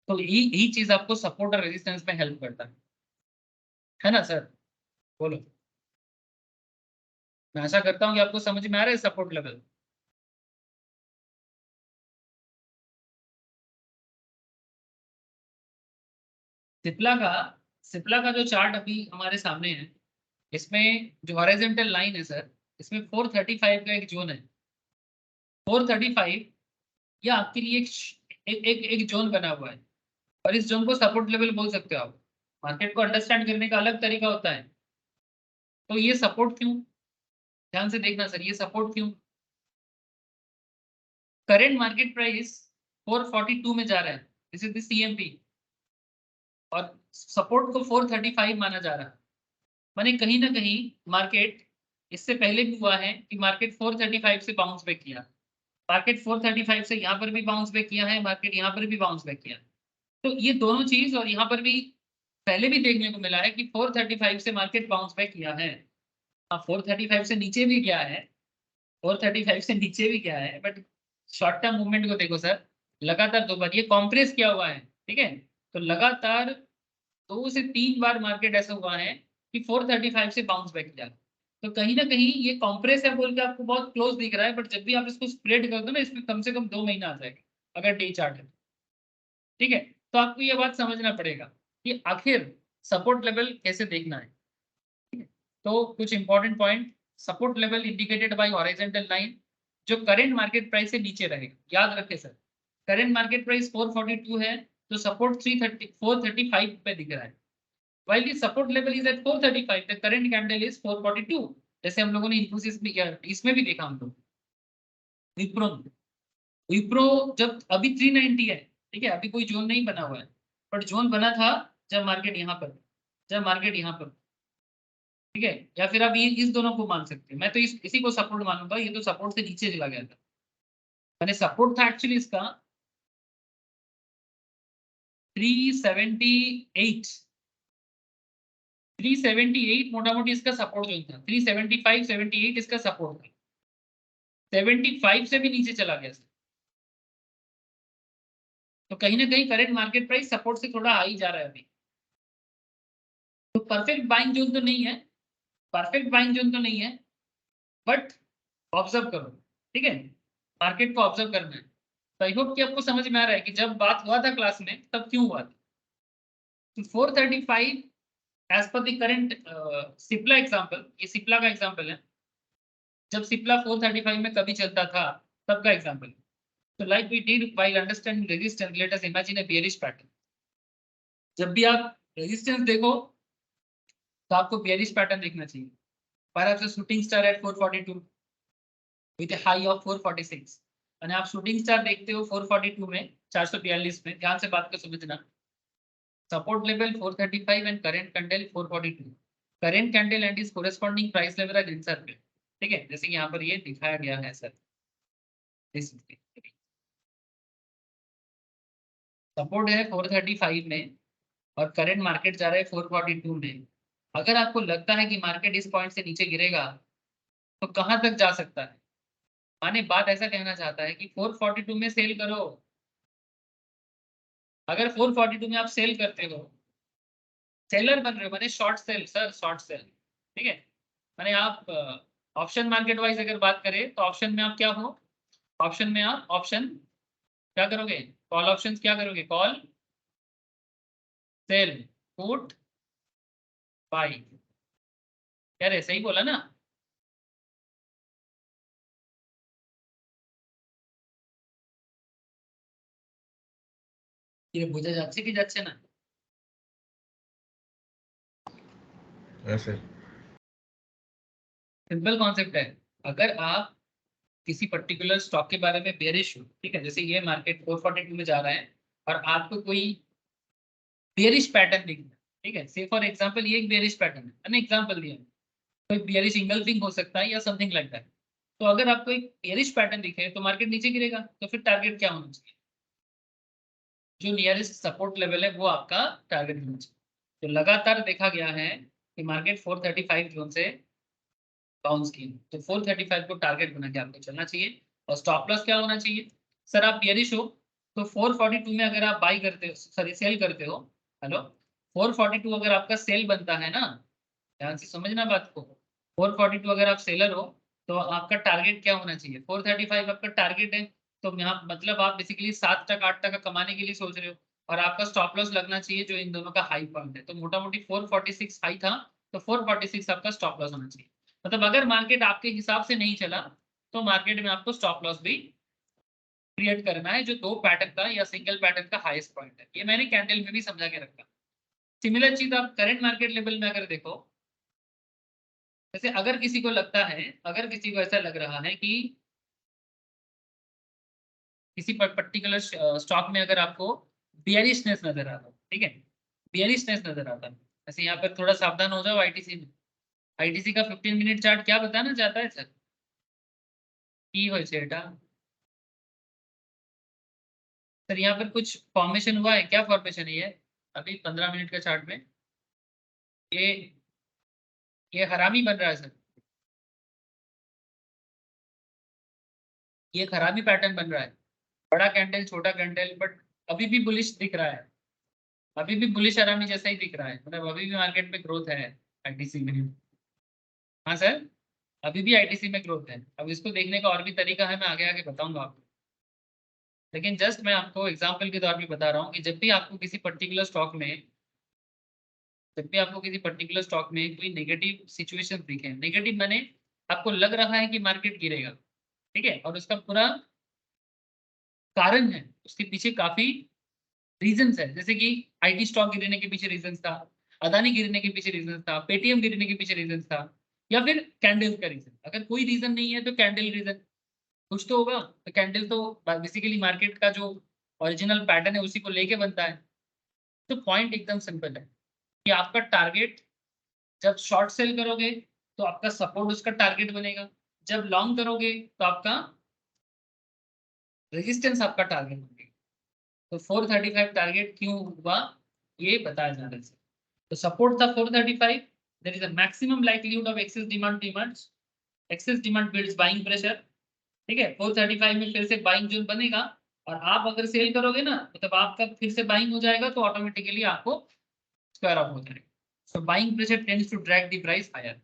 तो यही चीज आपको सपोर्ट और रेजिस्टेंस में हेल्प करता है ना सर? बोलो। मैं आशा करता हूँ कि आपको समझ में आ रहा है सपोर्ट लेवल। सिप्ला का जो चार्ट अभी हमारे सामने है, इसमें जो हॉरिजॉन्टल लाइन है सर, इसमें 435 का एक जोन है। 435 ये आपके लिए एक जोन बना हुआ है, और इस जोन को सपोर्ट लेवल बोल सकते हो आप। मार्केट को अंडरस्टैंड करने का अलग तरीका होता है। तो ये सपोर्ट क्यों, ध्यान से देखना सर, ये सपोर्ट क्यों? करंट मार्केट प्राइस 442 में जा रहा है, दिस इज द सीएमपी, और सपोर्ट को 435 माना जा रहा है। माने कहीं ना कहीं मार्केट, इससे पहले भी हुआ है कि मार्केट 435 से बाउंस बैक किया, मार्केट 435 से यहाँ पर भी बाउंस बैक किया है, मार्केट यहाँ पर भी बाउंस बैक किया। तो ये दोनों चीज, और यहाँ पर भी पहले भी देखने को मिला है कि 435 से मार्केट बाउंस बैक किया है। हाँ, 435 से नीचे भी गया है, 435 से नीचे भी गया है, बट शॉर्ट टर्म मूवमेंट को देखो सर, लगातार 2 बार ये कॉम्प्रेस किया हुआ है, ठीक है। तो लगातार 2 से 3 बार मार्केट ऐसा हुआ है कि 435 से बाउंस बैक किया। तो कहीं ना कहीं ये कॉम्प्रेस है बोल के आपको बहुत क्लोज दिख रहा है, बट जब भी आप इसको स्प्रेड कर दो ना, इसमें कम से कम 2 महीना आ जाएगा अगर डे चार्ट है, ठीक है। तो आपको ये बात समझना पड़ेगा कि आखिर सपोर्ट लेवल कैसे देखना है। तो कुछ important point, support level indicated by horizontal line, जो करंट मार्केट प्राइस से नीचे रहेगा। याद रखें सर, करंट मार्केट प्राइस 442 है, तो सपोर्ट 435 पे दिख रहा है। While the support level is at 435, the current candle is 442. जैसे हम लोगों ने इन्फोसिस में किया, इसमें भी देखा हम लोग। विप्रो जब अभी 390 है, ठीक है, अभी कोई जोन नहीं बना हुआ है, बट जोन बना था जब मार्केट यहाँ पर, ठीक है। या फिर आप ये इस दोनों को मान सकते हैं, मैं तो इसी को सपोर्ट मानूंगा, ये तो सपोर्ट से नीचे चला गया था, मैंने सपोर्ट था एक्चुअली इसका 378, 378 मोटा मोटी इसका सपोर्ट जोन था, 375 78 इसका सपोर्ट था, 75 से भी नीचे चला गया सर। तो कहीं ना कहीं करंट मार्केट प्राइस सपोर्ट से थोड़ा हाई जा रहा है अभी। तो परफेक्ट बाइंग जोन तो नहीं है, बट ऑब्जर्व करो, ठीक है, मार्केट को ऑब्जर्व करना है। तो आई होप कि आपको समझ में आ रहा है कि जब बात हुआ था क्लास में तब क्यों हुआ था। तो 435 as per the current Cipla example, ये सिप्ला का एग्जांपल है, जब सिप्ला 435 में कभी चलता था तब का एग्जांपल। तो like we did while understanding resistance, let us imagine a bearish pattern. जब भी आप रेजिस्टेंस देखो तो आपको बेयरिश पैटर्न देखना चाहिए। Perhaps a shooting star at 442 with a high of 446, और आप शूटिंग स्टार देखते हो 442 में, 442 में, ध्यान से बात को समझना। Support level 435 and current candle 442, current candle and is corresponding price level are in circle, ठीक है, जैसे कि यहाँ पर ये दिखाया गया है सर। सपोर्ट है 435 में और करंट मार्केट जा रहा है 442 में। अगर आपको लगता है कि मार्केट इस पॉइंट से नीचे गिरेगा तो कहां तक जा सकता है? माने बात ऐसा कहना चाहता है कि 442 में सेल करो। अगर 442 में आप सेल करते हो, सेलर बन रहे हो, माने short cell sir, short cell, ठीक है। माने आप ऑप्शन मार्केट वाइज अगर बात करें तो ऑप्शन में आप क्या हो, ऑप्शन में आप ऑप्शन क्या करोगे, कॉल ऑप्शंस क्या करोगे, कॉल सेल पुट बाई, कह रहे सही बोला ना? ये बुझे যাচ্ছে কি যাচ্ছে না? हाँ सर। सिंपल कॉन्सेप्ट है। अगर आप किसी पर्टिकुलर स्टॉक के बारे में बेरिश हो, ठीक है, जैसे ये मार्केट 442 में जा रहा है और आपको कोई बेरिश पैटर्न दिख रहा है, ठीक है, से फॉर एग्जांपल ये एक बेरिश पैटर्न है, मैंने एग्जांपल दिया, कोई बेरिश इंगल्फिंग हो सकता है या समथिंग लाइक दैट। तो अगर आपको एक बेरिश पैटर्न दिखे तो मार्केट नीचे गिरेगा, तो फिर टारगेट क्या होना चाहिए, जो नियरेस्ट सपोर्ट लेवल है वो आपका टारगेट होना चाहिए। तो लगातार देखा गया है कि मार्केट 435 जोन से बाउंस की, तो 435 को टारगेट बना के आपको चलना चाहिए। और स्टॉप लॉस क्या होना चाहिए? सर आप बियरिश हो तो 442 में अगर आप बाई करते हो, सॉरी सेल करते हो, हेलो, 442 अगर आपका सेल बनता है ना, ध्यान से समझना बात को, 442 अगर आप सेलर हो तो आपका टारगेट क्या होना चाहिए? 435 आपका टारगेट है, तो यहाँ मतलब आप बेसिकली 7 टका 8 टका कमाने के लिए सोच रहे हो, और आपका स्टॉप लॉस लगना चाहिए जो इन दोनों का हाई पॉइंट है। तो मोटा मोटी 446 हाई था, तो 446 आपका स्टॉप लॉस होना चाहिए। मतलब अगर मार्केट आपके हिसाब से नहीं चला तो मार्केट में आपको स्टॉप लॉस भी क्रिएट करना है जो 2 पैटर्न का या सिंगल पैटर्न का हाईएस्ट पॉइंट है। ये मैंने कैंडल में भी समझा के रखा। सिमिलर चीज आप करंट मार्केट लेवल में अगर देखो, जैसे अगर किसी को लगता है, अगर किसी को ऐसा लग रहा है कि किसी पर्टिकुलर स्टॉक में अगर आपको बियरिशनेस नजर आता है, ठीक है, बियरिशनेस नजर आता है, ऐसे यहाँ पर थोड़ा सावधान हो जाओ। आईटीसी में, आईटीसी का 15 मिनट चार्ट क्या बताना चाहता है सर? की हो सेटा सर, यहाँ पर कुछ फॉर्मेशन हुआ है, क्या फॉर्मेशन है ये अभी 15 मिनट के चार्ट में? ये ये हरामी बन रहा है सर, ये एक हरामी पैटर्न बन रहा है, बड़ा कैंडल छोटा कैंडल, बट अभी भी बुलिश दिख रहा है, अभी भी बुलिश हरामी जैसा ही दिख रहा है, मतलब अभी भी मार्केट में ग्रोथ है आईटीसी में। हाँ सर, अभी भी आईटीसी में ग्रोथ है। अब इसको देखने का और भी तरीका है, मैं आगे आगे बताऊंगा आपको, लेकिन जस्ट मैं आपको एग्जाम्पल के तौर पे बता रहा हूँ कि जब भी आपको किसी पर्टिकुलर स्टॉक में, जब भी आपको किसी पर्टिकुलर स्टॉक में कोई नेगेटिव सिचुएशन दिखे, नेगेटिव माने आपको लग रहा है कि मार्केट गिरेगा, ठीक है, और उसका पूरा कारण है, उसके पीछे काफी रीजंस है, जैसे कि आईटी स्टॉक गिरने के पीछे रीजंस था, अदानी गिरने के पीछे रीजंस था, पेटीएम गिरने के पीछे रीजंस था, या फिर कैंडल का रीजन। अगर कोई रीजन नहीं है तो कैंडल रीजन कुछ तो होगा, तो कैंडल तो बेसिकली मार्केट का जो ओरिजिनल पैटर्न है उसी को लेके बनता है। तो पॉइंट एकदम सिंपल है कि आपका टारगेट, जब शॉर्ट सेल करोगे तो आपका सपोर्ट उसका टारगेट बनेगा, जब लॉन्ग करोगे तो आपका रेजिस्टेंस आपका टारगेट बनेगा। तो 435 टारगेट क्यों हुआ ये बताया जा रहा है। तो सपोर्ट था 435, there is a maximum likelihood of excess demand builds buying pressure, ठीक है, 435 में फिर से बाइंग जोन बनेगा, और आप अगर सेल करोगे ना तो तब आपका फिर से बाइंग हो जाएगा, तो ऑटोमेटिकली आपको स्क्वायर ऑफ हो जाएगा। So buying pressure tends to drag the price higher.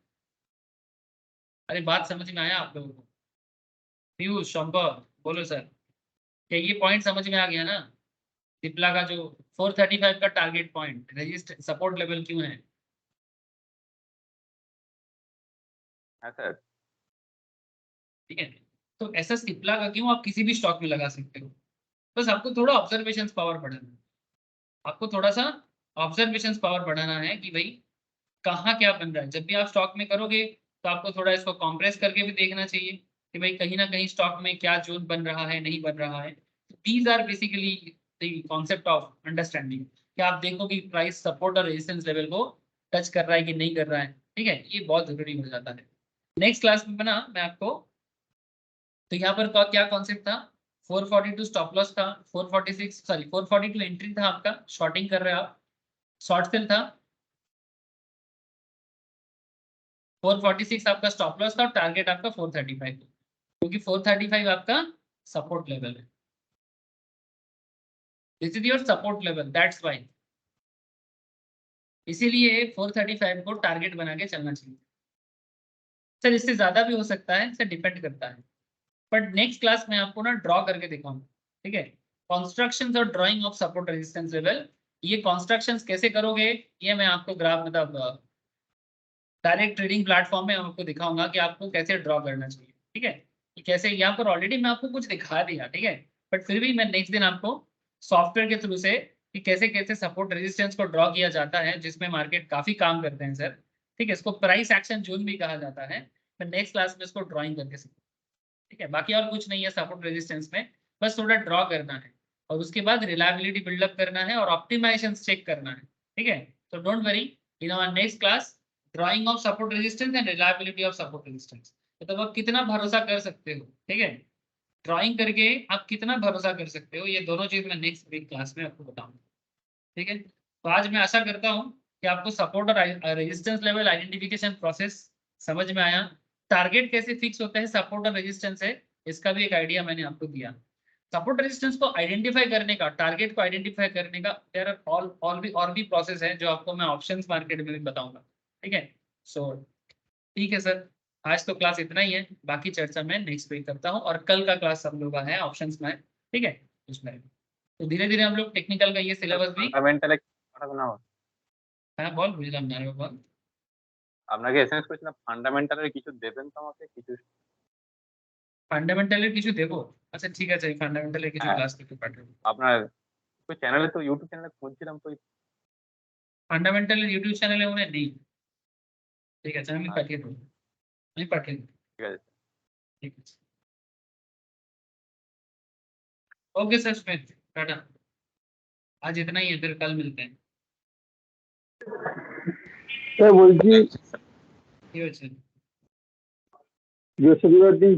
अरे बात समझ में आया आप लोगों को? पीयूष शंकर बोलो सर, क्या ये पॉइंट समझ में आ गया ना? सिप्ला का जो 435 का target point, register support level क्यों है? हाँ सर। ठीक है, तो ऐसा सिप्ला का क्यों आप किसी भी स्टॉक में लगा सकते हो, बस आपको थोड़ा ऑब्जर्वेशन पावर बढ़ाना है, आपको थोड़ा सा ऑब्जर्वेशन पावर बढ़ाना है कि भाई कहाँ क्या बन रहा है। जब भी आप स्टॉक में करोगे तो आपको थोड़ा इसको कॉम्प्रेस करके भी देखना चाहिए कि भाई कहीं ना कहीं स्टॉक में क्या जोन बन रहा है, नहीं बन रहा है। These are basically the concept of understanding, कि आप देखो कि प्राइस सपोर्ट और रेजिस्टेंस लेवल को टच कर रहा है कि नहीं कर रहा है, ठीक है, ये बहुत जरूरी हो जाता है। नेक्स्ट क्लास में बना मैं आपको, तो यहाँ पर क्या कॉन्सेप्ट था, 442 स्टॉप लॉस था, 446 सॉरी 442 एंट्री था आपका, शॉर्टिंग कर रहे हो आप, शॉर्ट सेल था, 446 आपका स्टॉप लॉस था, और टारगेट आपका 435, क्योंकि 435 आपका सपोर्ट लेवल है, this is your support level, that's why, इसीलिए 435 को टारगेट बना के चलना चाहिए। सर इससे ज्यादा भी हो सकता है, सर डिपेंड करता है, बट नेक्स्ट क्लास में आपको ना ड्रॉ करके दिखाऊंगा, ठीक है, कॉन्स्ट्रक्शंस और drawing of support resistance level. ये कॉन्स्ट्रक्शंस कैसे करोगे ये मैं आपको ग्राफ मतलब डायरेक्ट ट्रेडिंग प्लेटफॉर्म में आपको दिखाऊंगा कि आपको कैसे ड्रॉ करना चाहिए, ठीक है, कि कैसे, यहाँ पर ऑलरेडी मैं आपको कुछ दिखा दिया, ठीक है, बट फिर भी मैं नेक्स्ट दिन आपको सॉफ्टवेयर के थ्रू से कि कैसे कैसे सपोर्ट रेजिस्टेंस को ड्रॉ किया जाता है, जिसमें मार्केट काफी काम करते हैं सर, ठीक है, इसको प्राइस एक्शन जोन भी कहा जाता है। मैं नेक्स्ट क्लास में इसको ड्रॉइंग करके सीखूंगा, ठीक है, बाकी और कुछ नहीं है सपोर्ट रेजिस्टेंस में, बस थोड़ा ड्रॉ करना है और उसके बाद रिलायबिलिटी बिल्डअप करना है और ऑप्टिमाइजेशन चेक करना है, ठीक है। तो don't worry, in our next class drawing of support resistance and reliability of support resistance, मतलब आप कितना भरोसा कर सकते हो, ठीक है, ड्राइंग करके आप कितना भरोसा कर सकते हो, ये दोनों चीज मैं नेक्स्ट वीक क्लास में आपको बताऊंगा, ठीक है। तो आज मैं आशा करता हूँ कि आपको सपोर्ट और रेजिस्टेंस लेवल आइडेंटिफिकेशन प्रोसेस समझ में आया, टारगेट कैसे फिक्स होता है, सपोर्ट और रेजिस्टेंस है, इसका भी एक आइडिया मैंने आपको दिया। सपोर्ट रेजिस्टेंस को आइडेंटिफाई करने का, टारगेट को आइडेंटिफाई करने का देयर आर और भी प्रोसेस है जो आपको मैं ऑप्शंस मार्केट में भी बताऊंगा। ठीक है, सो ठीक है सर, आज तो क्लास इतना ही है, बाकी चर्चा मैं नेक्स्ट वीक करता हूँ, और कल का क्लास सब लोग का है ऑप्शंस में, ठीक है उसमें। तो धीरे धीरे हम लोग टेक्निकल का ये सिलेबस भी, ফান্ডামেন্টালে পড়াবো না? হ্যাঁ বল, বুঝলাম না রে বল। আপনাকে এসএমএস করেছিলাম, ফান্ডামেন্টালের কিছু দেবেন তো আমাকে কিছু? ফান্ডামেন্টালের কিছু দেবো? আচ্ছা ঠিক আছে, ফান্ডামেন্টালের কিছু হ্যাঁ। ক্লাস থেকে পাঠাবো। আপনার ওই চ্যানেলে তো ইউটিউব চ্যানেলে খুঁজছিলাম তো ফান্ডামেন্টালের ইউটিউব চ্যানেলে মনে হয় নেই। ঠিক আছে, আমি পাঠিয়ে দেবো, আমি পাঠিয়ে দেবো। ঠিক আছে। ঠিক আছে, ओके सर स्मिथ, टाटा। आज इतना ही है, फिर कल मिलते हैं। স্যার বলছি ঠিক আছে। বৃহস্পতিবার দিন